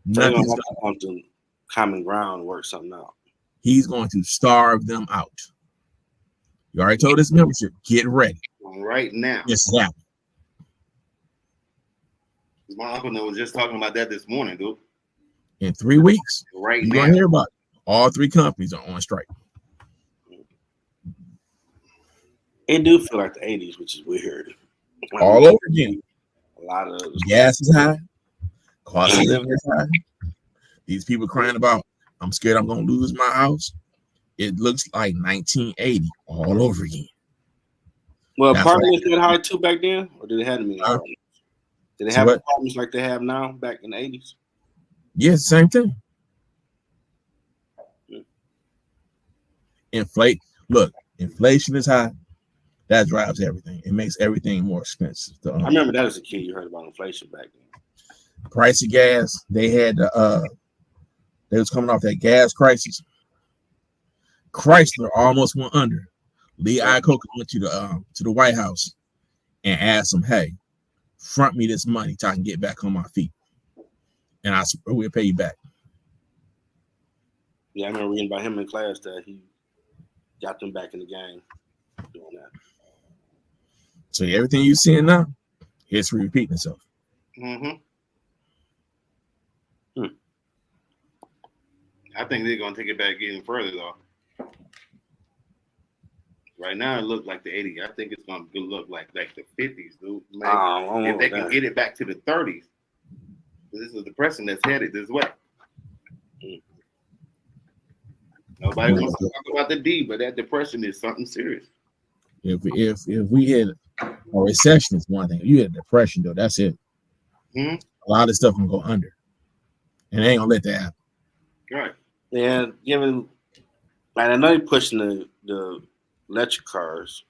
Nothing's gonna come to common ground, work something out. He's going to starve them out. You already told this membership, get ready. Right now. This is happening. My uncle was just talking about that this morning, dude. In 3 weeks, right you're now. gonna hear about it. All three companies are on strike. It do feel like the 80s, which is weird. All over again. A lot of gas is high, cost of living is high. These people crying about, I'm scared I'm gonna lose my house. It looks like 1980 all over again. Well, apartments that high too back then, or did it have to be? Did they have apartments like they have now back in the 80s? Yes, same thing. Inflation is high. That drives everything. It makes everything more expensive. I remember that as a kid. You heard about inflation back then. Price of gas. They had they was coming off that gas crisis. Chrysler almost went under. Lee Iacocca went to the White House and asked him, "Hey, front me this money so I can get back on my feet, and we'll pay you back." Yeah, I remember reading about him in class that he got them back in the game doing that. So everything you're seeing now, history repeating itself. Mm-hmm. I think they're gonna take it back even further though. Right now it looks like the 80s. I think it's gonna look like the 50s, dude. If they can get it back to the 30s, this is the depression that's headed this way. Nobody wants to talk about the D, but that depression is something serious. If we had a recession, is one thing. You had a depression, though, that's it. Mm-hmm. A lot of stuff can go under, and they ain't gonna let that happen. Right. Yeah, given like I know you're pushing the electric cars.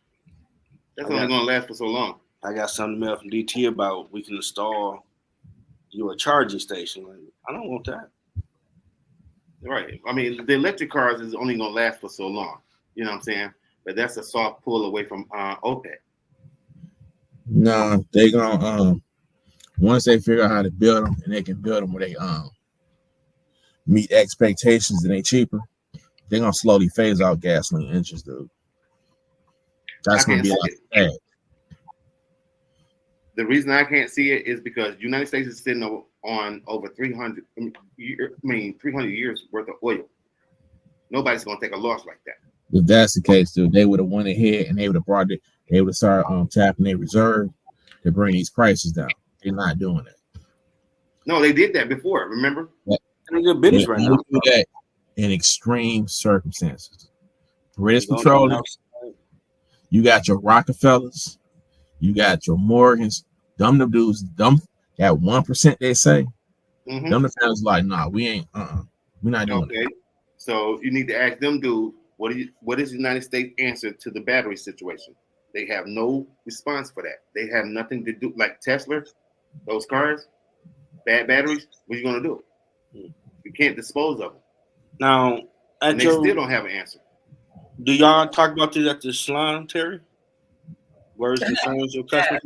That's only gonna last for so long. I got something mail from DT about we can install you a charging station. Like, I don't want that. Right. I mean, the electric cars is only gonna last for so long. You know what I'm saying? But that's a soft pull away from OPEC. Nah, they gonna once they figure out how to build them and they can build them where they meet expectations and they cheaper, they're gonna slowly phase out gasoline engines, dude. That's gonna be like that. The reason I can't see it is because the United States is sitting on over 300 years worth of oil. Nobody's gonna take a loss like that. If that's the case, dude, they would have went ahead and they would have brought it. They would have started tapping their reserve to bring these prices down. They're not doing that. No, they did that before. Remember? It's a business right now. Do that in extreme circumstances. British Petroleum. You got your Rockefellers. You got your Morgans. Them dudes. That 1% they say. Mm-hmm. Them the fans like, nah, we ain't. We're not doing it. So you need to ask them, dude. What is the United States answer to the battery situation? They have no response for that. They have nothing to do. Like Tesla, those cars, bad batteries. What are you gonna do? You can't dispose of them. Now, they still don't have an answer. Do y'all talk about this at the salon, Teri? Words and concerns your customers?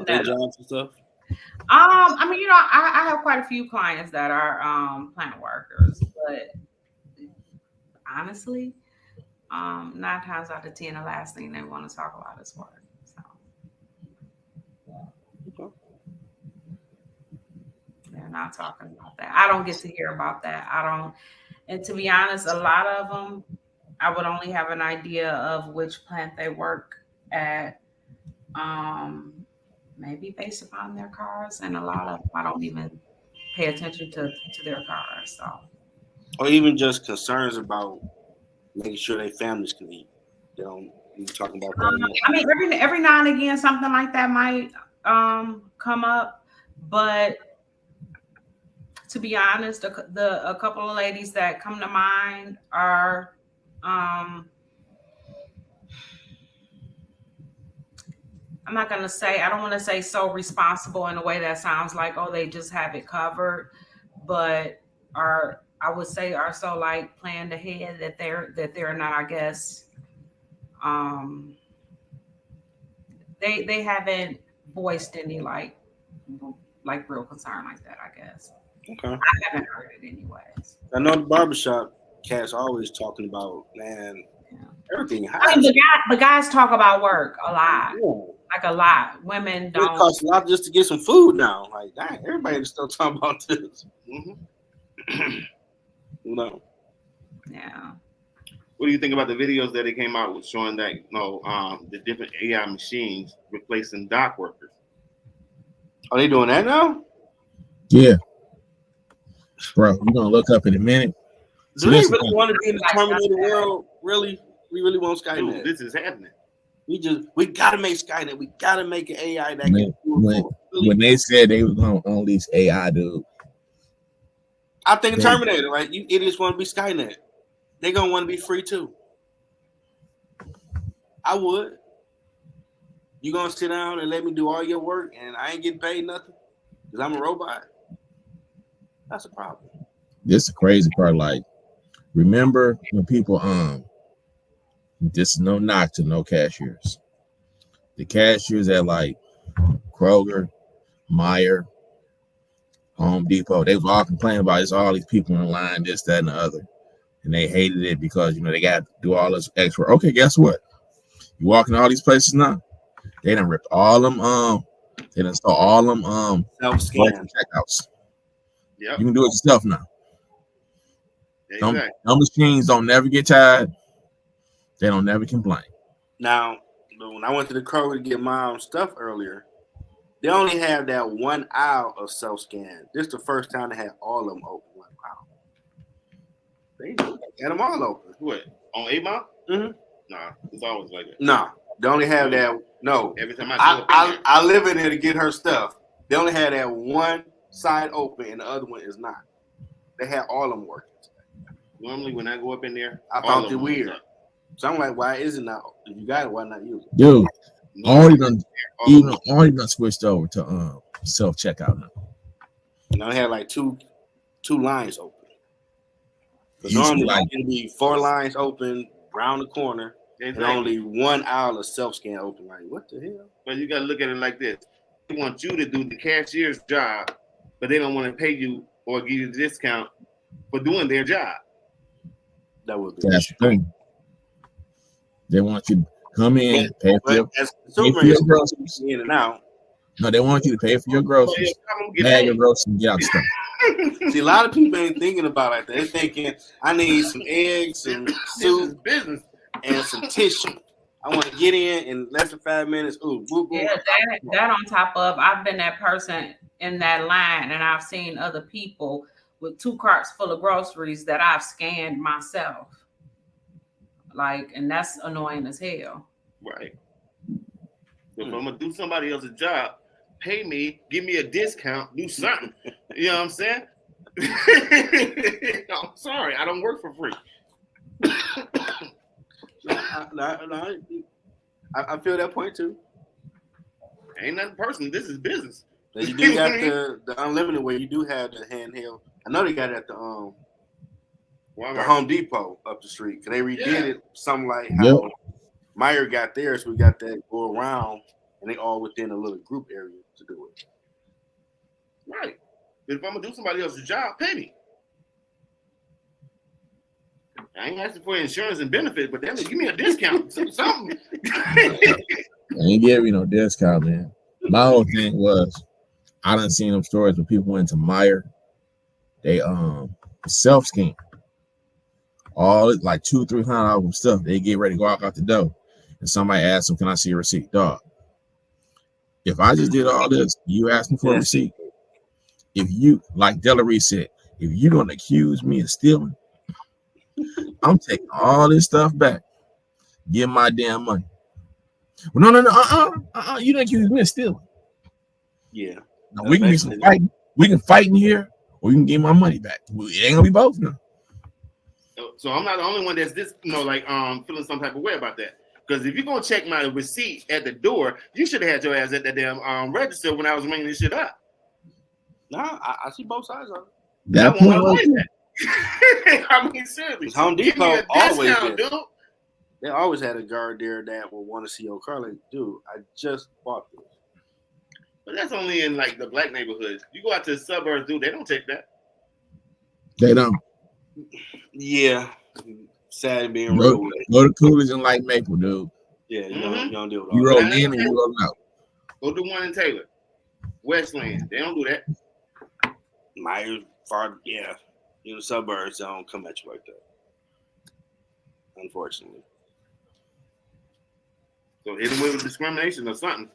Their jobs and stuff. I mean, I have quite a few clients that are plant workers, but honestly, 9 times out of 10, the last thing they want to talk about is work. So they're not talking about that. I don't get to hear about that. And to be honest, a lot of them, I would only have an idea of which plant they work at, maybe based upon their cars, and a lot of them I don't even pay attention to their cars. So, or even just concerns about making sure their families can eat. They don't even talking about that. I mean, every now and again, something like that might come up, but to be honest, a couple of ladies that come to mind are I'm not going to say, I don't want to say so responsible in a way that sounds like, oh, they just have it covered, but I would say are so like planned ahead that they're not, I guess, they haven't voiced any like real concern like that, I guess. Okay. I haven't heard it anyways. I know the barbershop cats are always talking about, man, everything. I mean, the guys talk about work a lot. Yeah. Like a lot. Women don't. It costs a lot just to get some food now. Like, dang, everybody's still talking about this. Mm-hmm. No. Yeah. What do you think about the videos that they came out with showing that the different AI machines replacing dock workers? Are they doing that now? Yeah. Bro, you're gonna look up in a minute. Do they really want to be in the Terminator world? Really? We really want Skynet. Dude, this is happening. We gotta make Skynet. We gotta make an AI that can when they said they was gonna unleash AI, dude. I think Terminator, right? You idiots want to be Skynet. They're gonna want to be free too. I would. You gonna sit down and let me do all your work and I ain't getting paid nothing because I'm a robot? That's a problem. This is the crazy part. Like, remember when people this is no knock to no cashiers. The cashiers at like Kroger, Meijer, Home Depot, they was all complaining about it's all these people in line, this, that, and the other. And they hated it because they got to do all this extra. Okay, guess what? You walk in all these places now, they done ripped all them they done install all them self-scan checkouts. Yep. You can do it yourself now. Exactly. Them machines don't never get tired. They don't never complain. Now, when I went to the Kroger to get my stuff earlier, they only have that one aisle of self-scan. This is the first time they had all of them open one aisle. They had them all open. What? On A-Mall? Mm-hmm. Nah, it's always like that. No, they only have that. No. Every time I live in there to get her stuff. They only had that one side open and the other one is not. They had all of them working. Normally, when I go up in there, I found it weird. So I'm like, why isn't that? If you got it, why not use it? Dude, already done switched over to self checkout now. I had like two 2 lines open. But Usually, normally like, it'll be 4 lines open round the corner and only 1 aisle of self-scan open. Like, what the hell? But you got to look at it like this. They want you to do the cashier's job, but they don't want to pay you or give you the discount for doing their job. That would be that's the thing. They want you to come in, pay for your groceries. In and out. No, they want you to pay for your groceries, bag your groceries, and get out the stuff. See, a lot of people ain't thinking about it like that. They're thinking, I need some eggs, some soup, business, and some tissue. I want to get in less than 5 minutes. Ooh, woo, woo. Yeah, that on top of, I've been that person in that line, and I've seen other people with 2 carts full of groceries that I've scanned myself. Like, and that's annoying as hell. Right. If I'm gonna do somebody else's job, pay me, give me a discount, do something. You know what I'm saying? I'm sorry, I don't work for free. I feel that point too. Ain't nothing personal. This is business. You do got the unlimited where you do have the handheld. I know they got it at the Home Depot up the street. Cause they redid it something like how Meyer got theirs. We got that go around, and they all within a little group area to do it. Right. If I'm gonna do somebody else's job, pay me. I ain't asking for insurance and benefits, but damn it, give me a discount, something. I ain't give you no discount, man. My whole thing was, I done seen them stories where people went to Meyer, they self-scan all like $200-$300 stuff. They get ready to go out the door, and somebody asked them, "Can I see your receipt?" Dog, if I just did all this, you asked me for a receipt. If you, like Delary said, if you're gonna accuse me of stealing, I'm taking all this stuff back. Give my damn money. Well, no, you didn't accuse me of stealing. Yeah. No, we can do some fighting. We can fight in here, or you can get my money back. It ain't gonna be both now. So I'm not the only one that's feeling some type of way about that. Because if you're gonna check my receipt at the door, you should have had your ass at that damn register when I was ringing this shit up. Nah, I see both sides of it. That point I mean, seriously. Home Depot always did. Dude. They always had a guard there that would want to see your car. Like, dude, I just bought this. But that's only in like the black neighborhoods. You go out to the suburbs, dude, they don't take that. They don't. Yeah. Sad being real. Go to Coolidge and like Maple, dude. Yeah, you don't deal with all you roll in and you roll out. Go to one in Taylor. Westland. They don't do that. Myers, far, yeah. You know, suburbs don't come at you like that. Unfortunately. So hit them with discrimination or something.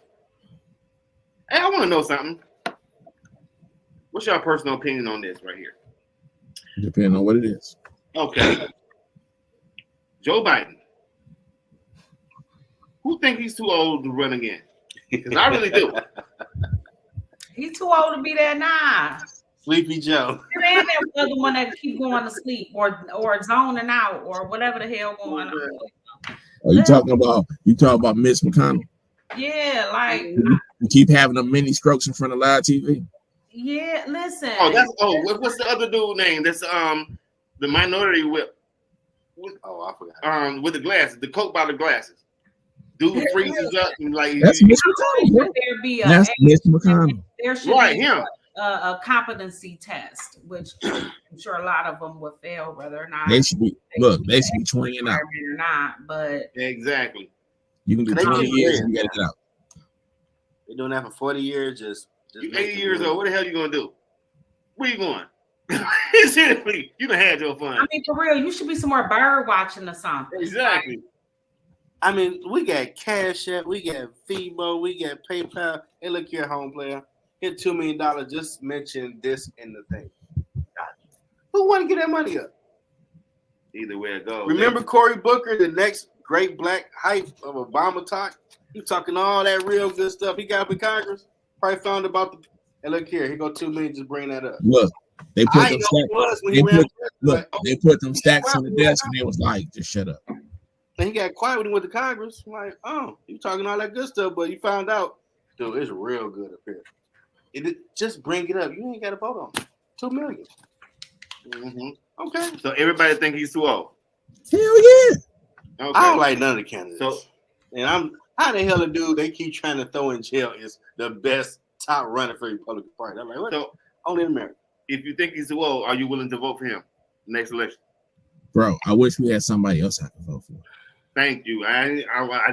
Hey, I want to know something. What's your personal opinion on this right here? Depending on what it is. Okay. Joe Biden. Who think he's too old to run again? Because I really do. He's too old to be there now. Sleepy Joe. And that other one that keep going to sleep or zoning out or whatever the hell going on. Are you talking about Mitch McConnell? Yeah, like you keep having them mini strokes in front of live TV. Yeah, listen. What's the other dude name? That's the minority whip. I forgot. With the glasses, the Coke bottle glasses. Dude freezes up and like that's Mitch McConnell. That's Mitch McConnell. There should be a competency test, which I'm sure a lot of them would fail, whether or not they should be 20 and out or not. But exactly, you can do 20 years and you gotta get out. They're doing that for 40 years. Just you 80 years old. What the hell you gonna do? Where you going? Seriously, you done had your fun. I mean, for real, you should be somewhere bird watching or something. Exactly. Like, I mean, we got Cash App, we got Fibo, we got PayPal. Hey, look here, home player. Hit $2 million. Just mention this in the thing. Who want to get that money up? Either way it goes. Remember Cory Booker, the next great black hype of Obama talk? He talking all that real good stuff. He got up in Congress. Probably found about the. Hey, look here. Here go $2 million. Just bring that up. Look, they put them stacks. They put them stacks on the desk, and they was like, "Just shut up." And he got quiet when he went to Congress. I'm like, oh, you talking all that good stuff, but you found out, dude, it's real good up here. Just bring it up. You ain't got to vote on it. $2 million. Okay. So everybody think he's too old. Hell yeah. Okay. I don't like none of the candidates. So- and how the hell a dude they keep trying to throw in jail is the best top runner for the Republican Party? I'm like, what? So Only in America. if you think he's too old, are you willing to vote for him next election? Bro, I wish we had somebody else I could vote for. Thank you. I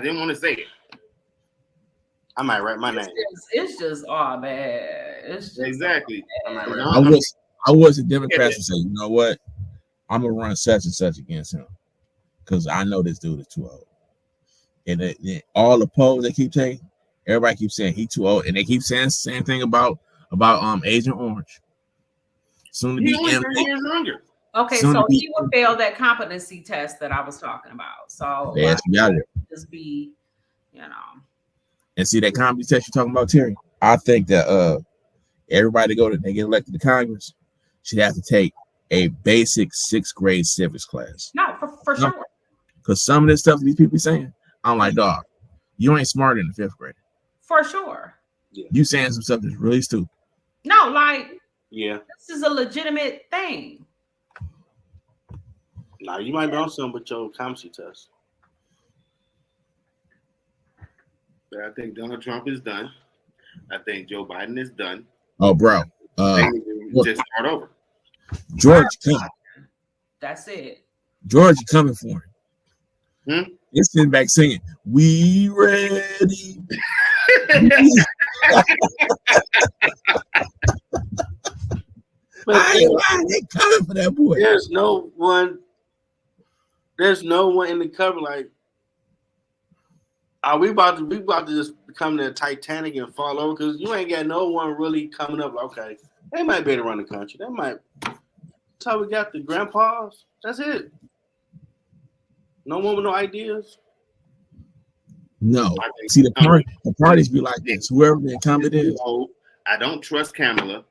didn't want to say it. I might write my name. It's just all bad. It's just Exactly. I might write I wish the Democrats would say, you know what? I'm gonna run such and such against him because I know this dude is too old. And all the polls they keep taking, everybody keeps saying he too old, and they keep saying the same thing about Agent Orange. Soon to He be only M- 30 years younger. Okay, Soon to so be- he would fail that competency test that I was talking about. So They asked me out of there. just be, And see that comedy test you're talking about, Terry. I think that everybody they get elected to Congress should have to take a basic 6th grade civics class. no, for No. sure. Because some of this stuff these people saying, I'm like, dog, you ain't smarter than the 5th grade. For sure. You saying some stuff that's really stupid. No, like Yeah. this is a legitimate thing. Now you might be on something with your competency test. But I think Donald Trump is done. I think Joe Biden is done. Oh, bro. They need to just start over. George coming. That's it. George coming for him. Hmm? They're sitting back singing, "We ready." But I ain't lying, they coming for that boy. there's no one in the cover like, are we about to just become the Titanic and fall over? Because you ain't got no one really coming up like, okay, they might be able to run the country. They might. That's how we got the grandpas. That's it. No one with no ideas. No. I think See, the parties be like this. Whoever the incumbent is. I don't trust Kamala.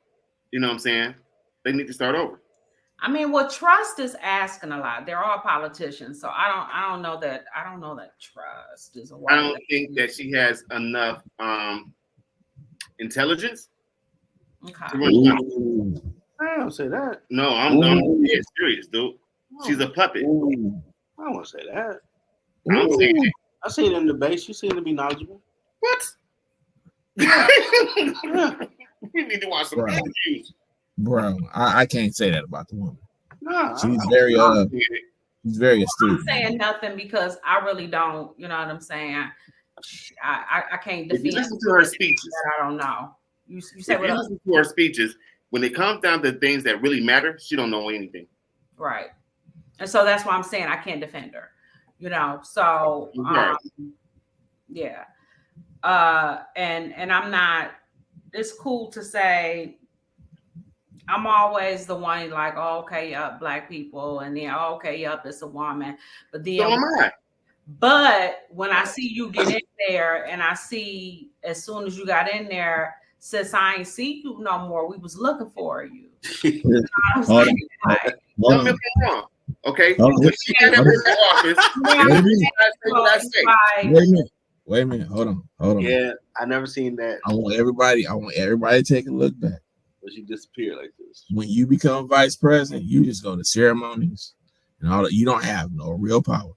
You know what I'm saying? They need to start over. I mean, well, trust is asking a lot. They're all politicians, so I don't know that trust is a word. I don't think that she has enough intelligence to Okay. run the country. I don't say that. No, I'm dead serious, dude. She's a puppet. Ooh. I don't want to say that. I'm saying it. I seen her in the debate. She seemed to be knowledgeable. What? Yeah. You need to watch some Right. interviews. Bro, I can't say that about the woman. Nah, She's very she's very astute. I'm saying nothing because I really don't. You know what I'm saying? I can't If you defend listen to her speeches, that I don't know. You say if what you else? listen to her speeches, when it comes down to things that really matter, she don't know anything. Right. And so that's why I'm saying I can't defend her. You know, so Right. yeah. And I'm not, it's cool to say I'm always the one like, oh, okay, yup, black people, and then oh, okay, yup, it's a woman. But then So am I. but when I see you get in there and I see as soon as you got in there, since I ain't see you no more, we was looking for you. You know what I'm Hold saying? Like, Tell me if I'm wrong. Okay? Hold on. When she came in the office, Wait a minute. I say what I say. like, Wait a minute. Hold on. Yeah, I never seen that. I want everybody to take a look back. But she disappeared like this. When you become vice president, you just go to ceremonies and all that. You don't have no real power.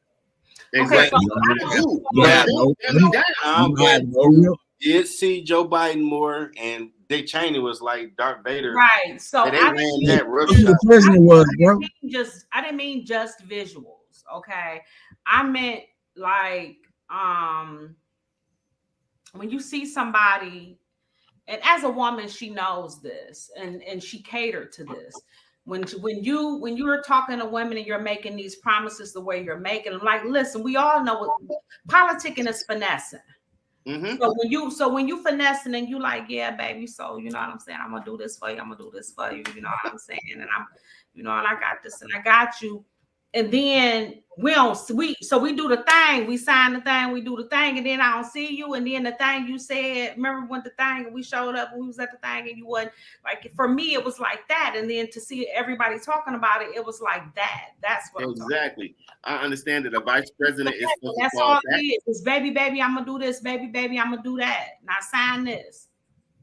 Exactly. so You don't have, You you don't have no, Tell me that. you don't have no real. Did see Joe Biden more, and Dick Cheney was like Darth Vader. right. So And they I ran didn't that Who real the shot. president was, bro? I didn't mean just visuals, okay? I meant like when you see somebody, and as a woman, she knows this, and she catered to this. When you are talking to women and you're making these promises the way you're making them, like, listen, we all know what politicking is finessing. Mhm. So when you finessing and you like, yeah, baby, so you know what I'm saying, I'm gonna do this for you, I'm gonna do this for you, you know what I'm saying, and I'm, you know, and I got this and I got you, and then we do the thing, we sign the thing, we do the thing, and then I don't see you, and then the thing you said, remember when the thing and we showed up and we was at the thing and you wasn't, like, for me it was like that, and then to see everybody talking about it was like that. That's what Exactly. I understand that a vice president is supposed to that's fall all back. it is. Baby, I'm gonna do this, baby, I'm gonna do that. Now sign this.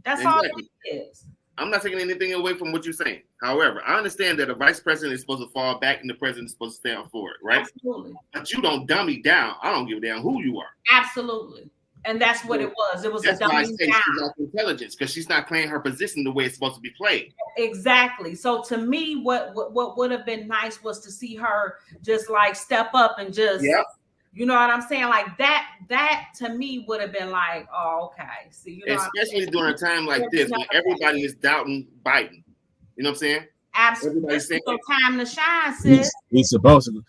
That's Exactly. all it is. I'm not taking anything away from what you're saying. However, I understand that a vice president is supposed to fall back and the president is supposed to stand for it, right? Absolutely. But you don't dummy down. I don't give a damn who you are. Absolutely. And that's what it was. It was That's a why I dumbing say down. she's off intelligence, because she's not playing her position the way it's supposed to be played. Exactly. So to me, what would have been nice was to see her just like step up and just, you know what I'm saying? Like that to me would have been like, oh, okay. See, you know, especially during a time like this when everybody is doubting Biden. You know what I'm saying? Absolutely. It's your time to shine, sis. He's supposed to.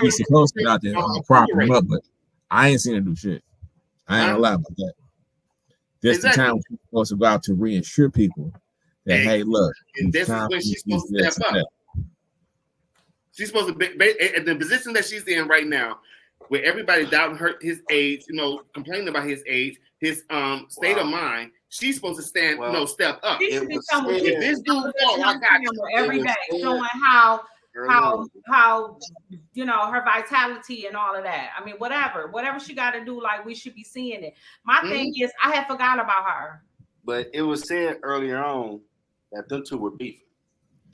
He's supposed to get out there and prop him up, but I ain't seen her do shit. I ain't gonna lie about that. This is the time she's supposed to go out to reassure people that, hey, look, and this is when she's supposed to step up. She's supposed to be at the position that she's in right now, where everybody's doubting his age, you know, complaining about his age, his state of mind. She's supposed to stand, step up. If this dude every day, showing how you know her vitality and all of that. I mean, whatever she got to do, like we should be seeing it. My thing is, I had forgot about her. But it was said earlier on that them two were beefing.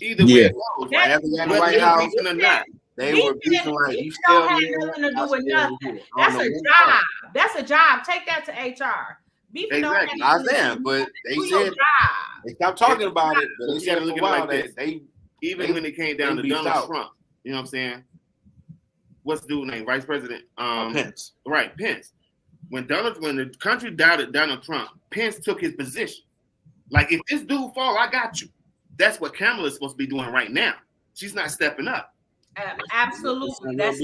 Either way, it goes, right? White House or not, they were beefing like you still have nothing to do with nothing. That's a job. That's a job. Take that to HR. Beefing exactly. I said, but they said they stopped talking about it. But they said look like this. Even when it came down to Donald Trump, you know what I'm saying? What's the dude's name? Vice President Pence. Right, Pence. When the country doubted Donald Trump, Pence took his position. Like, if this dude fall, I got you. That's what Kamala is supposed to be doing right now. She's not stepping up. Absolutely. That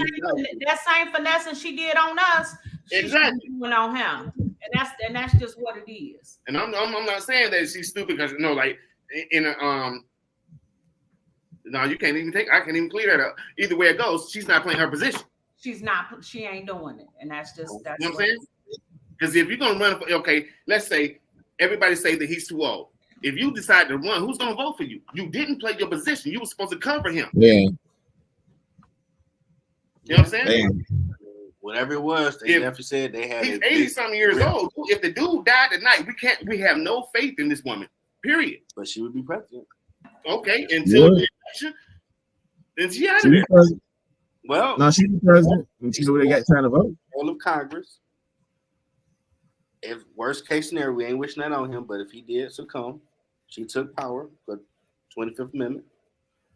same finesse she did on us, she's doing on him. And that's just what it is. And I'm not saying that she's stupid because like in a no, you can't even I can't even clear that up. Either way it goes, she's not playing her position. She ain't doing it. And that's you know what I'm saying? Because if you're gonna run for, okay, let's say everybody say that he's too old. If you decide to run, who's gonna vote for you? You didn't play your position. You were supposed to cover him. Yeah. You know what I'm saying? Damn. Whatever it was, they definitely said they had. He's 80-something years old. If the dude died tonight, we have no faith in this woman. Period. But she would be president. Okay, until the election, then she out of there. Well, no, she's the president until they got time to vote. All of Congress. If worst case scenario, we ain't wishing that on him, but if he did succumb, she took power, the 25th Amendment.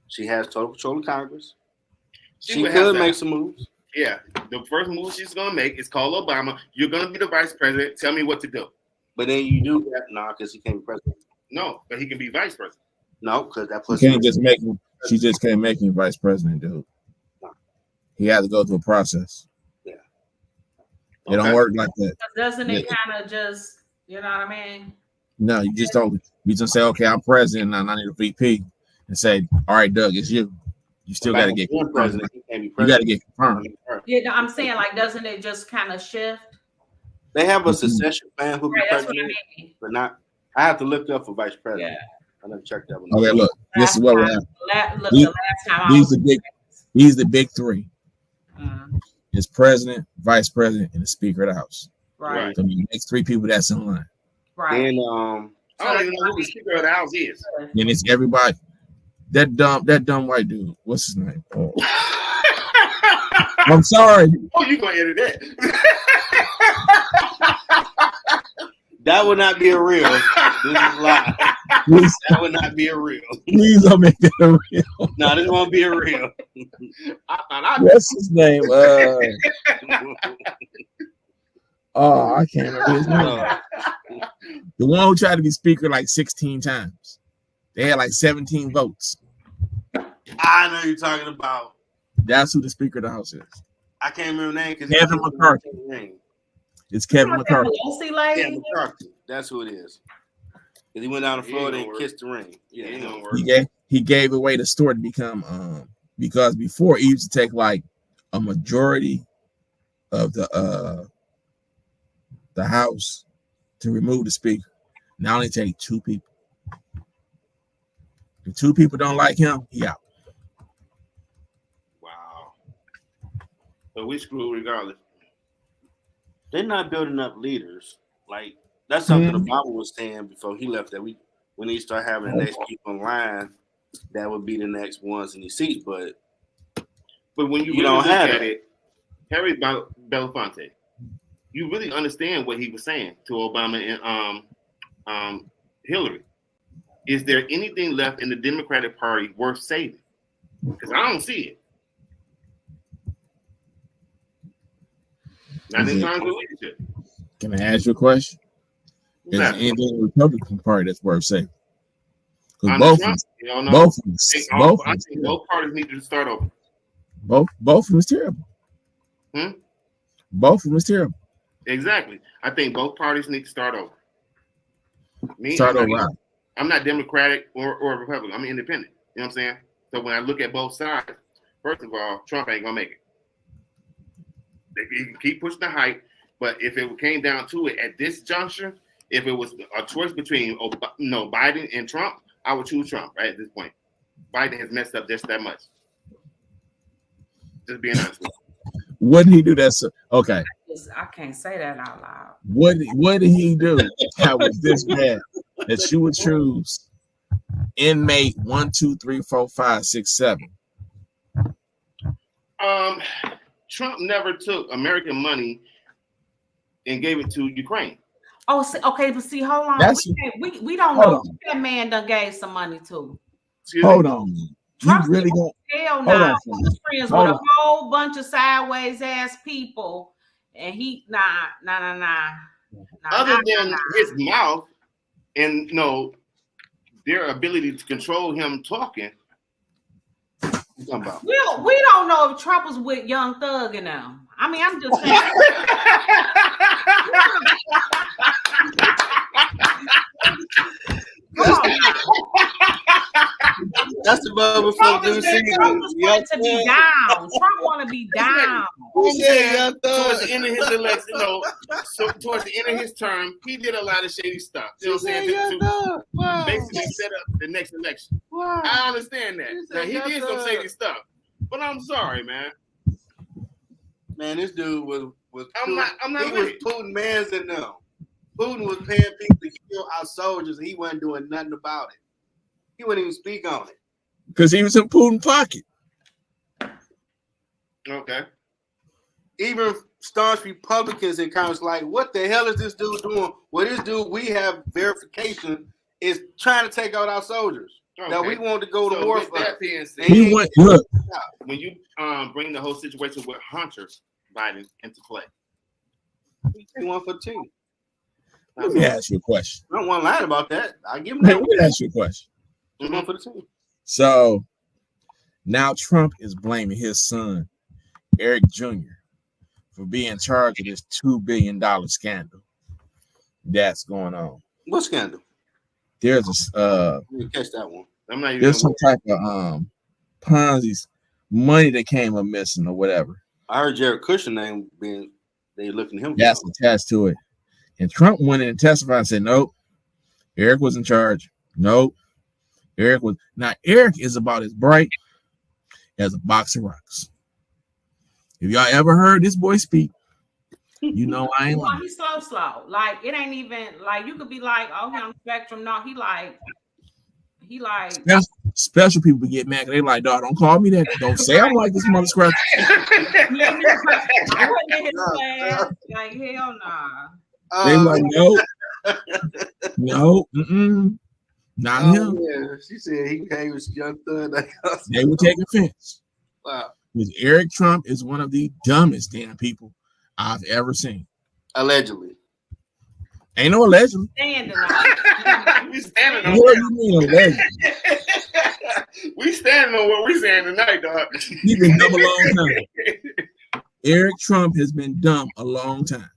She has total control of Congress. She could make some moves. Yeah, the first move she's gonna make is call Obama. You're gonna be the vice president. Tell me what to do. But then you do that, because he can't be president. No, but he can be vice president. No, because that puts. Can't just make him. She just can't make him vice president, dude. No. He had to go through a process. Yeah, it don't work like that. Doesn't it kind of just, you know what I mean? No, you just don't. You just say, okay, I'm president, and I need a VP, and say, all right, Doug, it's you. You still got to get president. You got to get confirmed. Yeah, no, I'm saying, like, doesn't it just kind of shift? They have a succession plan who be president, that's what I mean. But not. I have to look up for vice president. Yeah. I never checked that one. Okay, look, this is what we have. These the big three. It's president, vice president, and the Speaker of the House. Right. So the next three people that's in line. Right. And I don't even know who the Speaker of the House is. And it's everybody. That dumb white dude. What's his name? Oh. I'm sorry. Oh, you gonna edit that? That would not be a real. This is live. That would not be a real. Please don't make that a real. No, this won't be a real. What's his name? Oh, I can't remember his name. The one who tried to be speaker like 16 times. They had like 17 votes. I know you're talking about. That's who the Speaker of the House is. I can't remember the name because Kevin McCarthy. It's Kevin McCarthy. Kevin McCarthy. That's who it is. Because he went down to Florida and kissed the ring. Yeah, he gave away the store to become because before he used to take like a majority of the House to remove the Speaker. Now only take two people. If two people don't like him, he out. Wow. So we screwed regardless. They're not building up leaders. Like, that's something Obama was saying before he left, that we when he start having the next people in line, that would be the next ones in the seat. But when you really don't look have at it, Harry Belafonte, you really understand what he was saying to Obama and Hillary. Is there anything left in the Democratic Party worth saving? Because I don't see it. Not in terms of leadership. Can I ask you a question? Is there anything in the Republican Party that's worth saving? Because both parties need to start over. Both of them is terrible. Both of them is terrible. Exactly. I think both parties need to start over. I'm not Democratic or Republican. I'm independent. You know what I'm saying? So when I look at both sides, first of all, Trump ain't gonna make it. They can keep pushing the hype, but if it came down to it at this juncture, if it was a choice between Biden and Trump, I would choose Trump right at this point. Biden has messed up just that much. Just being honest with you. Wouldn't he do that? Okay. I can't say that out loud. What did he do that was this bad that you would choose inmate 1, 2, 3, 4, 5, 6, 7? Trump never took American money and gave it to Ukraine. Oh, okay, but see, hold on. We don't know who that man done gave some money to. Hold on. You really going? Hell no. He's friends with a whole bunch of sideways ass people, and he nah. Other than his mouth and their ability to control him talking. We don't know if Trump was with Young Thug and them. I mean, I'm just saying. Come on. That's the motherfucker. Trump just wanted to be down. Trump want to be down. Towards the end of his election, towards the end of his term, he did a lot of shady stuff. You know what I'm saying? To basically set up the next election. Wow. I understand that. Now, he did some shady stuff, but I'm sorry, man. Man, this dude was. I'm not. He was Putin mans in them. Putin was paying people to kill our soldiers, and he wasn't doing nothing about it. He wouldn't even speak on it because he was in Putin's pocket. Okay. Even staunch Republicans in Congress like, what the hell is this dude doing? Well, this dude, we have verification, is trying to take out our soldiers. Okay. That we want to go to war for. That being said, when you bring the whole situation with Hunter Biden into play, he won for the team. Let me ask you a question. I don't want to lie about that. I give him that. Let me ask you a question. He won for the team. So now Trump is blaming his son, Eric Jr., for being in charge of this $2 billion scandal that's going on. What scandal? There's let me catch that one. There's some type of Ponzi's money that came up missing or whatever. I heard Jared Kushner name being they looking at him. That's attached to it. And Trump went in and testified and said, nope, Eric was in charge. Nope. Eric was. Now, Eric is about as bright as a box of rocks. If y'all ever heard this boy speak, you know I ain't lying. He's slow. Like, it ain't even, like, you could be like, oh, he on the spectrum. No, he like. Special people get mad. They like, dog, don't call me that. Don't say I'm like this mother scratcher. I wasn't in his class. Like, hell nah. They like, no, not him. Yeah. She said he came with Young Thug. They would take offense. Wow. Because Eric Trump is one of the dumbest damn people I've ever seen. Allegedly. Ain't no allegedly. We standing on what do you mean allegedly? We standing on what we saying tonight, dog. He's been dumb a long time. Eric Trump has been dumb a long time.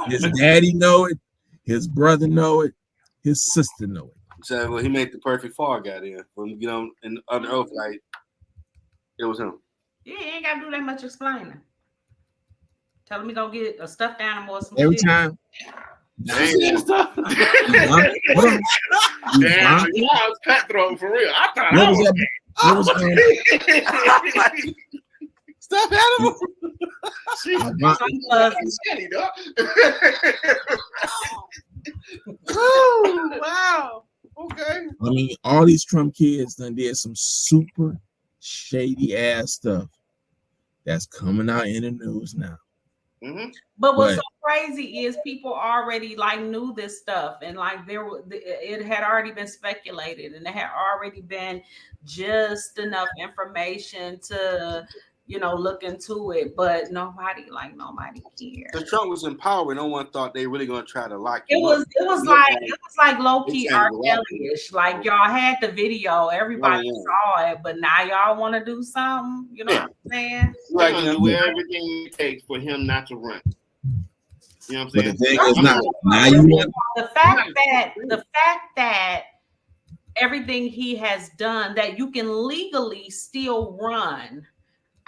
His daddy know it. His brother know it. His sister know it. So well, he made the perfect fall guy there. When you know, in under oath, like it was him. Yeah, he ain't got to do that much explaining. Tell him he gonna get a stuffed animal or some every shit. time. Damn, you was cutthroat for real. I thought I was stuffed animal. Oh, wow. Okay. I mean, all these Trump kids done did some super shady ass stuff that's coming out in the news now. Mm-hmm. But what's so crazy is people already like knew this stuff, and like it had already been speculated, and it had already been just enough information to look into it, but nobody cared. Because Trump was in power, and no one thought they really gonna try to lock It him was up. like low key trying R. to lock Kelly-ish. Like y'all had the video, everybody saw it, but now y'all want to do something. You know what I'm saying? Like do everything it takes for him not to run. You know what I'm saying? But the thing is now you want the fact that everything he has done, that you can legally still run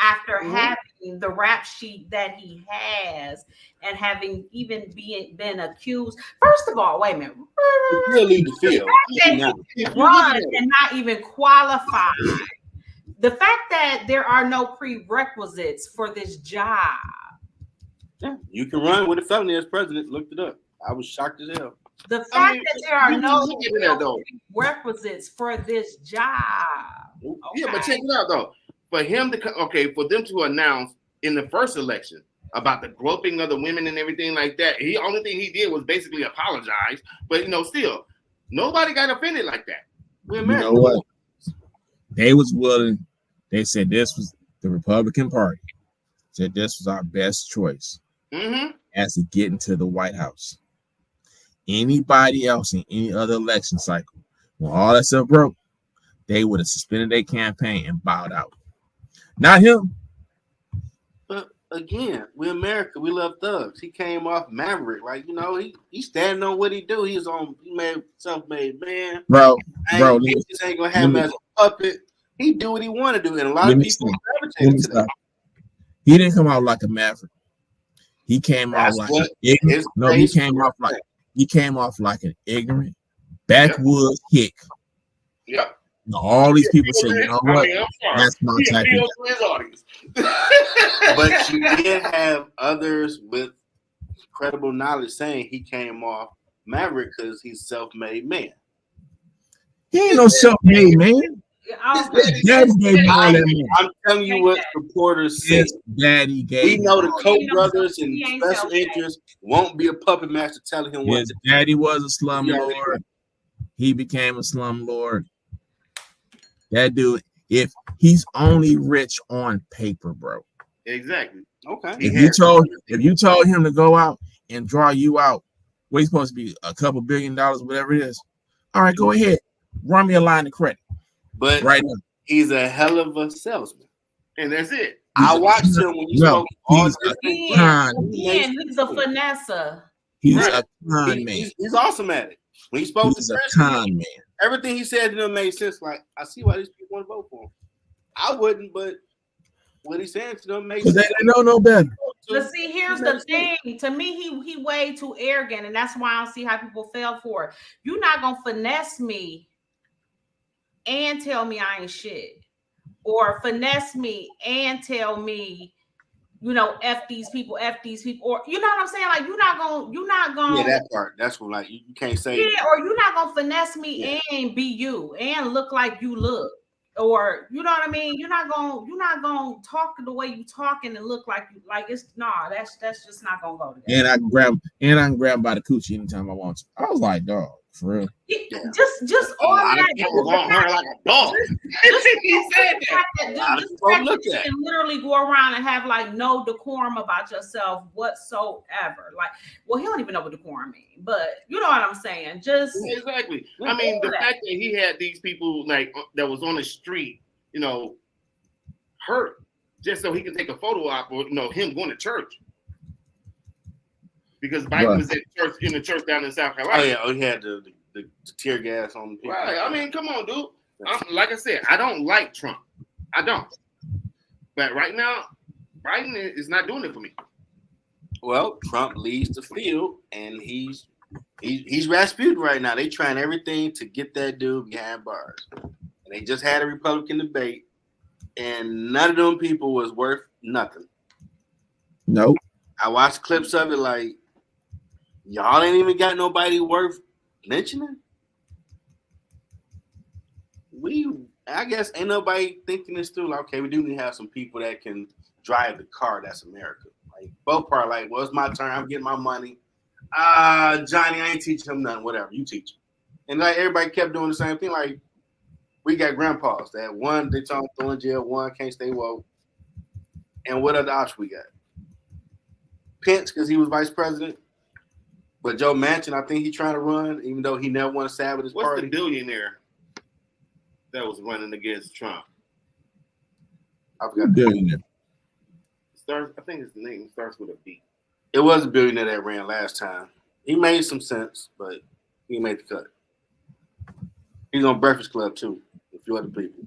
after having the rap sheet that he has and having even been accused. First of all, wait a minute. He'll leave the field. Run and not even qualify. The fact that there are no prerequisites for this job. Yeah, you can run with a felony as president. Looked it up. I was shocked as hell. The fact that there are no prerequisites for this job. Okay. Yeah, but check it out though. For him for them to announce in the first election about the groping of the women and everything like that, only thing he did was basically apologize. But still, nobody got offended like that. You know what? They was willing. They said this was the Republican Party. Said this was our best choice as to get into the White House. Anybody else in any other election cycle, when all that stuff broke, they would have suspended their campaign and bowed out. Not him. But again, we're America. We love thugs. He came off Maverick, right? He standing on what he do. He made self-made man. Bro, this ain't gonna have him as a puppet. He do what he want to do, and a lot of people gravitate to that. He didn't come out like a Maverick. He came off like he came off like an ignorant backwoods hick. Yep. All these people say, you know what? That's my type of But you did have others with credible knowledge saying he came off Maverick because he's self-made man. He ain't no self-made man. Daddy gave all that money. I'm telling you what reporters said. Daddy gave. We know the Koch brothers and special interests won't be a puppet master telling him what. His daddy was a slum lord. He became a slum lord. That dude, if he's only rich on paper, bro. Exactly. Okay. If you told him to go out and draw you out, what he's supposed to be a couple $1 billion, whatever it is. All right, go ahead. Run me a line of credit. But right now, he's a hell of a salesman. And that's it. I watched him when you spoke all he's a finesser. He's a con man. He's awesome at it. When he spoke he's a con man. Everything he said to them made sense. Like, I see why these people want to vote for him. I wouldn't, but what he's saying to them makes sense. They know no better. But see, here's the thing. To me, he way too arrogant, and that's why I don't see how people fell for it. You're not gonna finesse me and tell me I ain't shit, or finesse me and tell me, F these people, or you know what I'm saying? Like you're not gonna. Yeah, that part. That's what like you can't say. Yeah, or you're not gonna finesse me and be you and look like you look, or you know what I mean? You're not gonna talk the way you talking and look like you like it's that's just not gonna go together. And I can grab by the coochie anytime I want to. I was like, dog. For real. Just all that. People want her like a dog. He said that. You can literally go around and have like no decorum about yourself whatsoever. Like, well, he don't even know what decorum means, but you know what I'm saying. Just exactly. I mean, the fact that he had these people like that was on the street, hurt just so he can take a photo op or him going to church. Because Biden was in the church down in South Carolina. Oh, he had the tear gas on people. Right. I mean, come on, dude. Like I said, I don't like Trump. I don't. But right now, Biden is not doing it for me. Well, Trump leads the field, and he's Rasputin right now. They trying everything to get that dude behind bars. And they just had a Republican debate, and none of them people was worth nothing. Nope. I watched clips of it like, y'all ain't even got nobody worth Mentioning? I guess ain't nobody thinking this through. Like, okay, we do need to have some people that can drive the car. That's America. Like both part, like, well, it's my turn. I'm getting my money. Johnny, I ain't teaching him nothing. Whatever, you teach him. And like everybody kept doing the same thing. Like we got grandpas that one they told him throw in jail, one can't stay woke. And what other option we got? Pence, because he was vice president. But Joe Manchin, I think he's trying to run, even though he never won a side with his What's party. the billionaire that was running against Trump? I forgot. Billionaire. I think his name starts with a B. It was a billionaire that ran last time. He made some sense, but he made the cut. He's on Breakfast Club too, a few other people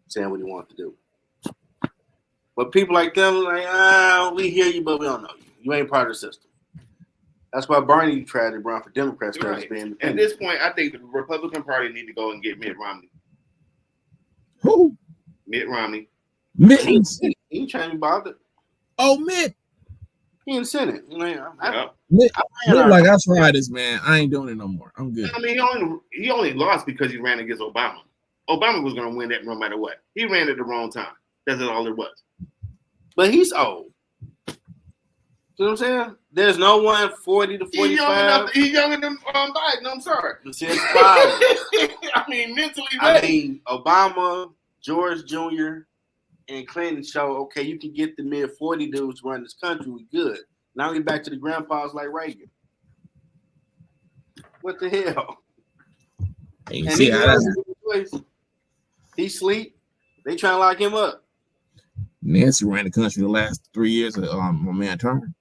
saying what he wanted to do. But people like them, like, we hear you, but we don't know you. You ain't part of the system. That's why Bernie tried to run for Democrats. Right. Being At this point, I think the Republican Party need to go and get Mitt Romney. Who? Mitt Romney. Mittens. He ain't trying to be bothered. Oh, Mitt. He in the Senate. Mitt, Mitt, like, I tried this, man. I ain't doing it no more. I'm good. I mean, he only lost because he ran against Obama. Obama was going to win that no matter what. He ran at the wrong time. That's all it was. But he's old. You know what I'm saying? There's no one 40 to 45. He's younger than Biden. I'm sorry. I mean, mentally. I mean, Obama, George Jr., and Clinton show, okay, you can get the mid-40 dudes run this country. We good. Now we back to the grandpas like Reagan. What the hell? Hey, And see, he sleep. They trying to lock him up. Nancy ran the country the last 3 years of my man Turner.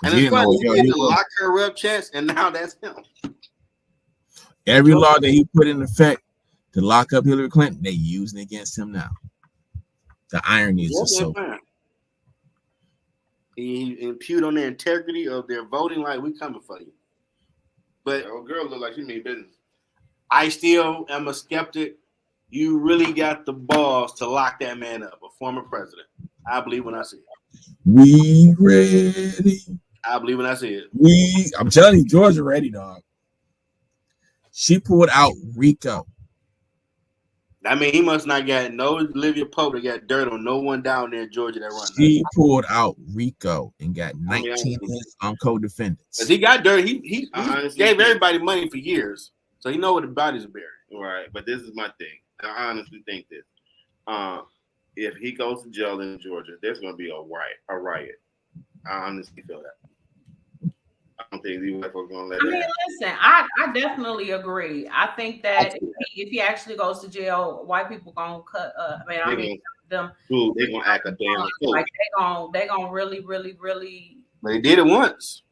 And it's funny, he had to lock her up, chance, and now that's him. Every law that he put in effect to lock up Hillary Clinton, they using against him now. The irony is just so. He impute on their integrity of their voting, like we coming for you. But old girl look like she mean business. I still am a skeptic. You really got the balls to lock that man up, a former president. I believe when I see it. We ready. I believe when I see it. I'm telling you, Georgia ready, dog. She pulled out Rico. I mean, he must not got no Olivia Pope that got dirt on no one down there in Georgia that run. She pulled out Rico and got 19 on co-defendants. He got dirt. He gave everybody money for years, so he know where the bodies are buried. Right, but this is my thing. I honestly think this. If he goes to jail in Georgia, there's going to be a riot. I honestly feel that. I don't think these white folks are going to let that happen. Listen, I definitely agree. I think that if he actually goes to jail, white people going to cut up. They're going to act a damn fool. Like they gonna really. But they did it once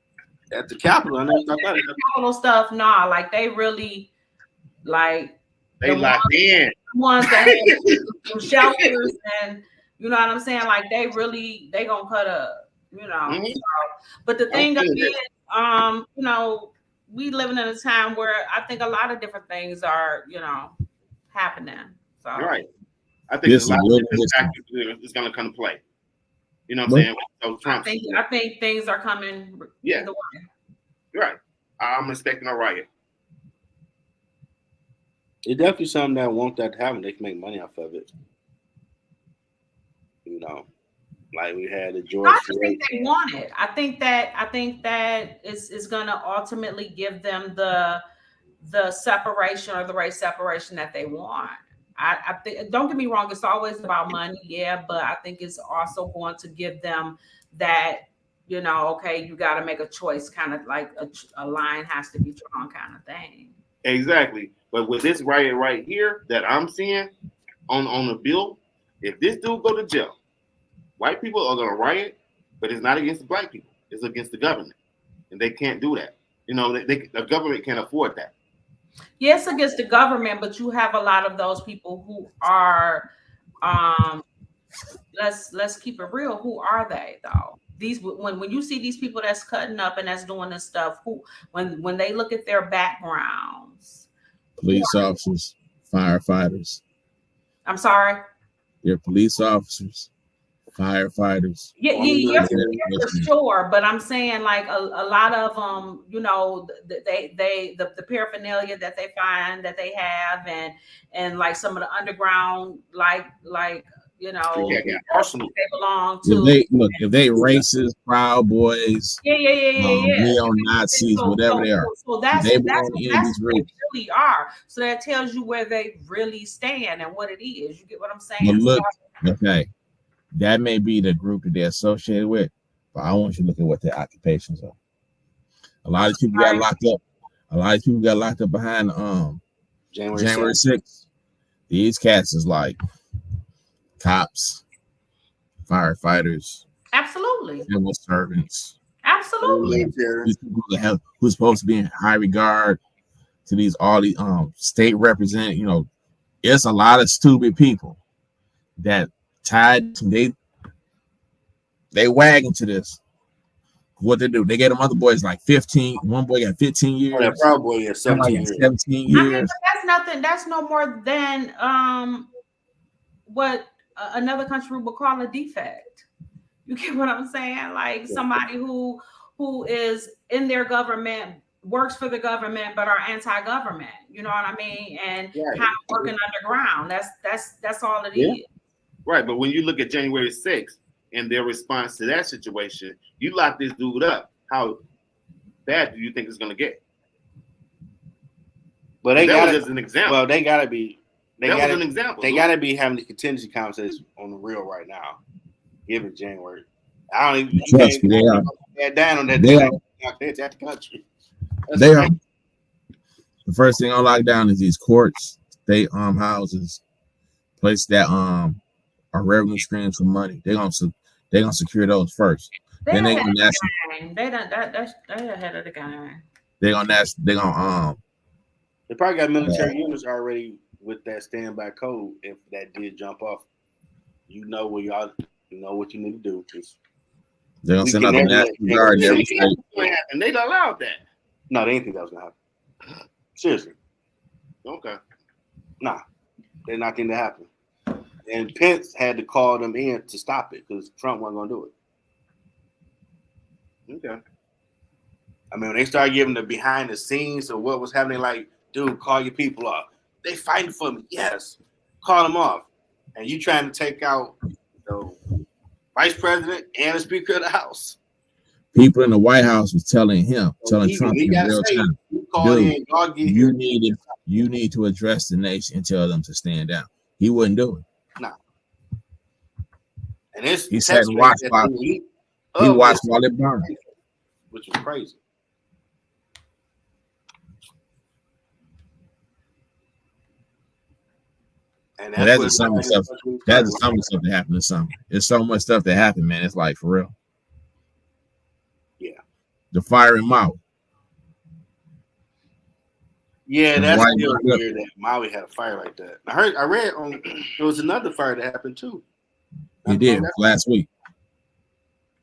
at the Capitol. Capitol stuff, nah. Like they really, like they locked in. Ones that have shelters and you know what I'm saying. Like they gonna cut up. You know. Mm-hmm. So, but the thing is, you know, we living in a time where I think a lot of different things are, you know, happening. So right. I think a lot of different factors is going to come to play. You know what I'm saying? So Trump, I think things are coming. Yeah. The way. Right. I'm expecting a riot. It's definitely something that want that to happen. They can make money off of it. You know, like we had the George. I just think they want it. I think that is going to ultimately give them the separation or the race separation that they want. I think, don't get me wrong, it's always about money, yeah, but I think it's also going to give them that, you know, okay, you got to make a choice, kind of like a line has to be drawn kind of thing. Exactly. But with this riot right here that I'm seeing on the bill, if this dude go to jail, white people are going to riot, but it's not against the black people. It's against the government. And they can't do that. You know, the government can't afford that. Yes, against the government, but you have a lot of those people who are, let's keep it real. Who are they though? These when you see these people that's cutting up and that's doing this stuff, who when they look at their backgrounds, police officers, firefighters. I'm sorry. They're police officers, firefighters. Yeah, for sure. But I'm saying like a lot of them, you know, the paraphernalia that they find that they have, and like some of the underground, like you know, arsenal they belong to. If they racist, Proud Boys, Yeah. neo-Nazis, whatever they are. So that's they what they really are. So that tells you where they really stand and what it is. You get what I'm saying? But look, okay, that may be the group that they're associated with, but I want you to look at what their occupations are. A lot of people got locked up. A lot of people got locked up behind January 6th. These cats is like cops, firefighters, absolutely, civil servants, absolutely. These people who's supposed to be in high regard to all these state representatives. You know, it's a lot of stupid people that tied. They wagging to this. What they do? They get them other boys like 15. One boy got 15 years. That Proud Boy is 17 years. 17 years. I mean, but that's nothing. That's no more than what another country would call a defect. You get what I'm saying? Like somebody who is in their government, works for the government, but are anti-government. You know what I mean? And kind of working underground. That's all it is. Right, but when you look at January 6th and their response to that situation, you lock this dude up. How bad do you think it's going to get? But they got just an example. Well, they got to be. That was an example. They got to be having the contingency conversations on the real right now. Given January, I don't even. Trust me, they are. Down on that. They are. It's at the country. They are. The first thing on lockdown is these courts, state houses, places that are revenue streams for money. They're gonna secure those first. Then they're gonna They're ahead of the game. They gonna They probably got military units already with that standby code. If that did jump off, you know what you need to do. They're gonna send out the National Guard in every state. And they allowed that. No, they didn't think that was gonna happen. Seriously. Okay. Nah, they not think that happen. And Pence had to call them in to stop it because Trump wasn't gonna do it. Okay. I mean, when they started giving the behind the scenes of what was happening, like, dude, call your people off. They fighting for me. Yes. Call them off. And you trying to take out the vice president and the speaker of the House. People in the White House was telling Trump in real time, dude, you need to address the nation and tell them to stand down. He wouldn't do it. Nah. And he sat and watched while it burned, which was crazy. And that's the summer stuff. That's the summer stuff that happened this summer. There's so much stuff that happened, man. It's like for real. Yeah. The fire in Maui. Yeah, that's still weird that Maui had a fire like that. I read there was another fire that happened too. It did last week.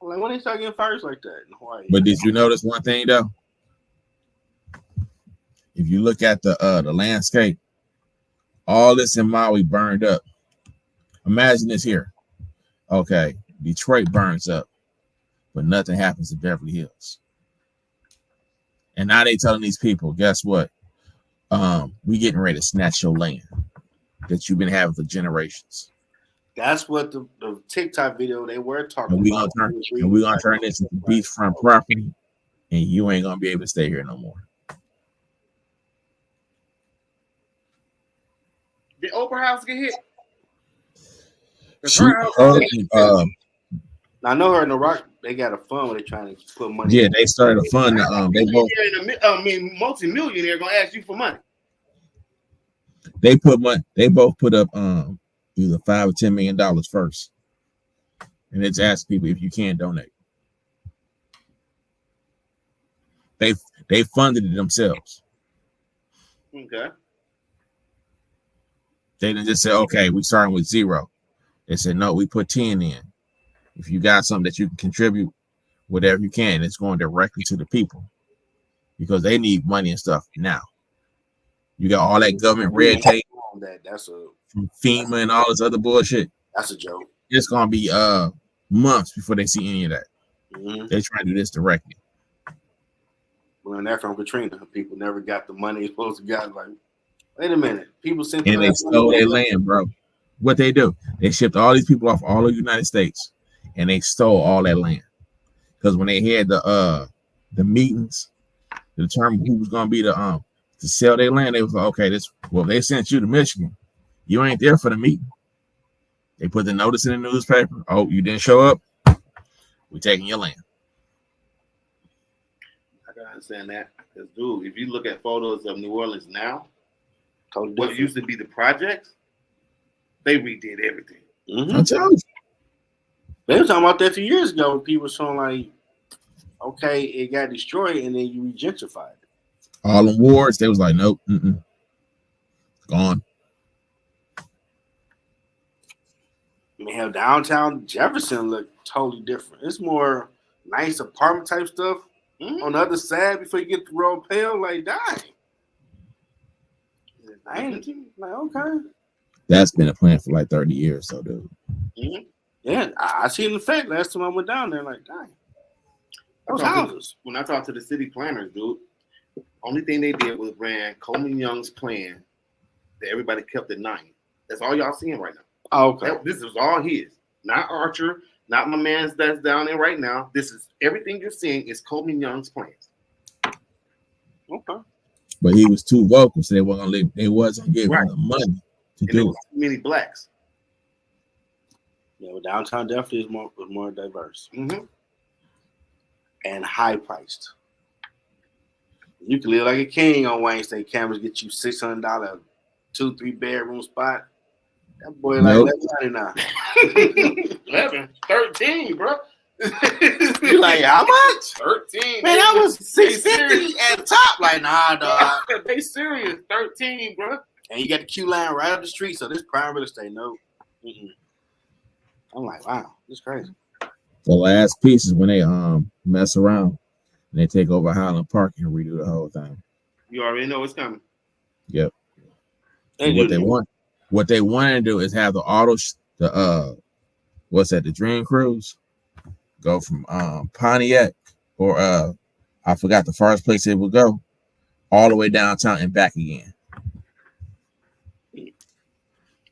Like when they start getting fires like that in Hawaii. But did you notice one thing though? If you look at the landscape, all this in Maui burned up. Imagine this here. Okay, Detroit burns up, but nothing happens in Beverly Hills. And now they telling these people, guess what? We getting ready to snatch your land that you've been having for generations. That's what the TikTok video they were talking about. And we're gonna turn this into beachfront property, and you ain't gonna be able to stay here no more. Did Oprah House get hit? I know her in the Rock. They got a fund where they trying to put money. Yeah, they started a fund. They both. Multi-millionaire gonna ask you for money. They put money. They both put up either $5 or $10 million first, and it's ask people if you can donate. They funded it themselves. Okay. They didn't just say, okay, we starting with zero. They said, no, we put 10 in. If you got something that you can contribute, whatever you can, it's going directly to the people because they need money and stuff now. You got all that government red tape that's from FEMA and all this other bullshit. That's a joke. It's gonna be months before they see any of that. Mm-hmm. They try to do this directly. We learned that from Katrina. People never got the money they supposed to get. Like, wait a minute. People sent And they stole their land, bro. What they do? They shipped all these people off all of the United States, and they stole all that land. Because when they had the meetings to determine who was gonna be the to sell their land, they was like, okay, they sent you to Michigan. You ain't there for the meeting. They put the notice in the newspaper. Oh, you didn't show up? We're taking your land. I can understand that. Because, dude, if you look at photos of New Orleans now, totally what used to be the projects, they redid everything. Mm-hmm. I tell you. They were talking about that a few years ago when people were showing like, okay, it got destroyed and then you regentrified it. All them wards, they was like, nope, gone. I mean, hell, downtown Jefferson looked totally different. It's more nice apartment type stuff. On the other side, before you get to Royal Pale, like, dang. I ain't like, okay. That's been a plan for like 30 years, so dude. Mm-hmm. Yeah, I seen the fact last time I went down there, like, dang. Those houses. When I talked to the city planners, dude, only thing they did was ran Coleman Young's plan that everybody kept at 9. That's all y'all seeing right now. Oh, okay. This is all his, not Archer, not my man's that's down there right now. This is everything you're seeing is Coleman Young's plans. Okay. But he was too vocal, so they wasn't giving him the money to do it. Too many blacks. Yeah, well, downtown definitely is more diverse. Mm-hmm. And high priced. You can live like a king on Wayne State campus, get you $600, 2-3 bedroom spot. That boy Nope. like $11 now. 11, 13, bro. You like how much? 13. Man, that was $650 at the top. Like, nah, dog. They serious. 13, bro. And you got the Q line right up the street, so this prime real estate. No. I'm like, wow, this is crazy. The last piece is when they mess around and they take over Highland Park and redo the whole thing. You already know what's coming. Yep. What they want to do is have the the Dream Cruise go from Pontiac or I forgot the first place it would go all the way downtown and back again.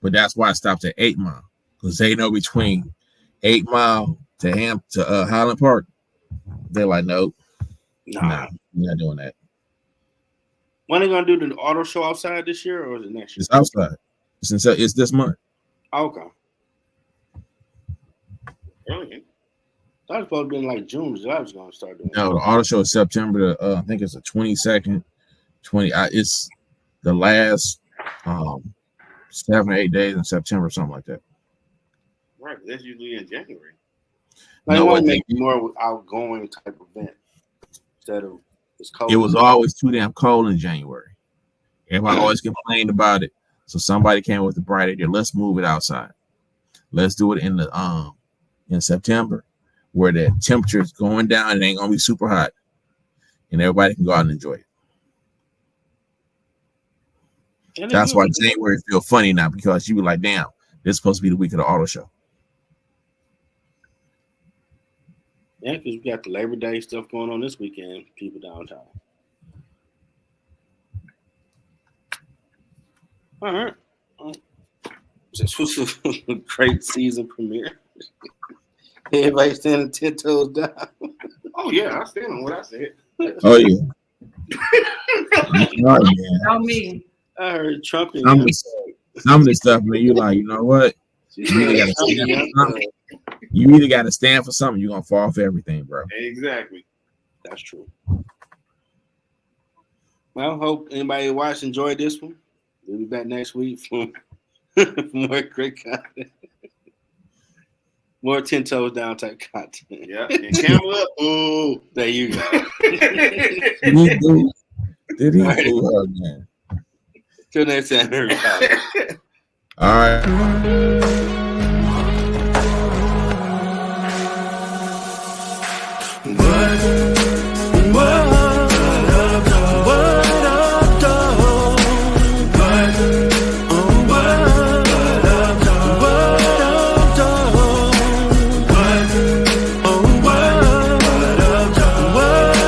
But that's why it stops at 8 Mile, because they know between 8 Mile to Highland Park, they're like, nope, nah, we're not doing that. When are they gonna do the auto show outside this year, or is it next year? It's outside. It's this month. Okay. Really? That was supposed to be in like June. July was gonna start doing. No, the auto show is September. I think it's the 22nd. It's the last 7 or 8 days in September, something like that. Right, that's usually in January. Like, No, I want to make more outgoing type event instead of it's cold. It was always too damn cold in January. Everybody always complained about it. So somebody came with the bright idea. Let's move it outside. Let's do it in September, where the temperature is going down. It ain't gonna be super hot, and everybody can go out and enjoy it. That's why January feel funny now, because you be like, damn, this is supposed to be the week of the auto show. Yeah, because we got the Labor Day stuff going on this weekend. People downtown. All right. This was a great season premiere. Everybody standing 10 toes down. Oh yeah, I stand on what I said. Oh yeah. All right, man. Not me. I heard Trump. Some of this stuff, man, you like, you know what? You either got to stand for something, you're gonna fall for everything, bro. Exactly. That's true. Well, hope anybody watched enjoyed this one. We'll be back next week for more great content. More 10 toes down type content. Yeah, and camera up. Oh, there you go. Did he do her, man? Till next time, everybody. All right.